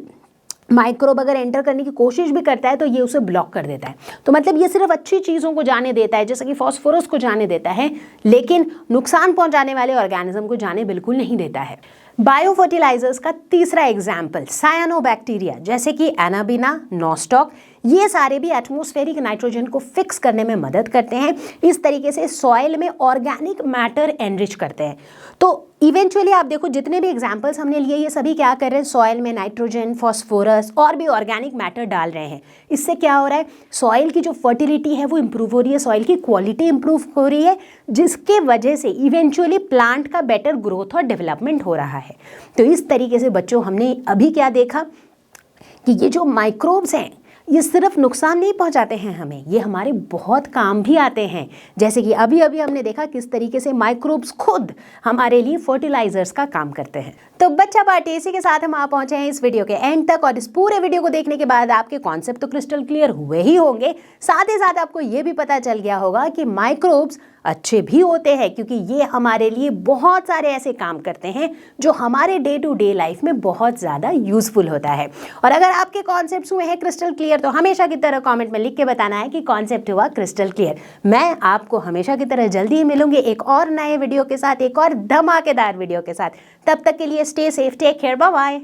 माइक्रोब अगर एंटर करने की कोशिश भी करता है तो ये उसे ब्लॉक कर देता है। तो मतलब ये सिर्फ अच्छी चीज़ों को जाने देता है, जैसे कि फॉस्फोरस को जाने देता है, लेकिन नुकसान पहुंचाने वाले ऑर्गेनिज्म को जाने बिल्कुल नहीं देता है। बायो फर्टिलाइजर्स का तीसरा एग्जाम्पल सायानोबैक्टीरिया, जैसे कि एनाबिना, नॉस्टॉक, ये सारे भी एटमॉस्फेरिक नाइट्रोजन को फिक्स करने में मदद करते हैं। इस तरीके से सॉइल में ऑर्गेनिक मैटर एनरिच करते हैं। तो इवेंचुअली आप देखो जितने भी एग्जाम्पल्स हमने लिए ये सभी क्या कर रहे हैं, सॉइल में नाइट्रोजन, फॉस्फोरस और भी ऑर्गेनिक मैटर डाल रहे हैं। इससे क्या हो रहा है, सॉइल की जो फर्टिलिटी है वो इंप्रूव हो रही है, सॉइल की क्वालिटी इंप्रूव हो रही है, जिसके वजह से इवेंचुअली प्लांट का बेटर ग्रोथ और डेवलपमेंट हो रहा है। तो इस तरीके से बच्चों हमने अभी क्या देखा कि ये जो माइक्रोब्स हैं ये सिर्फ नुकसान नहीं पहुंचाते हैं हमें, ये हमारे बहुत काम भी आते हैं। जैसे कि अभी अभी हमने देखा किस तरीके से माइक्रोब्स खुद हमारे लिए फर्टिलाइजर्स का काम करते हैं। तो बच्चा पार्टी, इसी के साथ हम आ पहुंचे हैं इस वीडियो के एंड तक, और इस पूरे वीडियो को देखने के बाद आपके कॉन्सेप्ट तो क्रिस्टल क्लियर हुए ही होंगे। साथ ही साथ आपको ये भी पता चल गया होगा कि माइक्रोब्स अच्छे भी होते हैं, क्योंकि ये हमारे लिए बहुत सारे ऐसे काम करते हैं जो हमारे डे टू डे लाइफ में बहुत ज़्यादा यूजफुल होता है। और अगर आपके कॉन्सेप्ट्स हुए हैं क्रिस्टल क्लियर तो हमेशा की तरह कमेंट में लिख के बताना है कि कॉन्सेप्ट हुआ क्रिस्टल क्लियर। मैं आपको हमेशा की तरह जल्दी ही मिलूंगी एक और नए वीडियो के साथ, एक और धमाकेदार वीडियो के साथ। तब तक के लिए stay safe, take care, bye bye.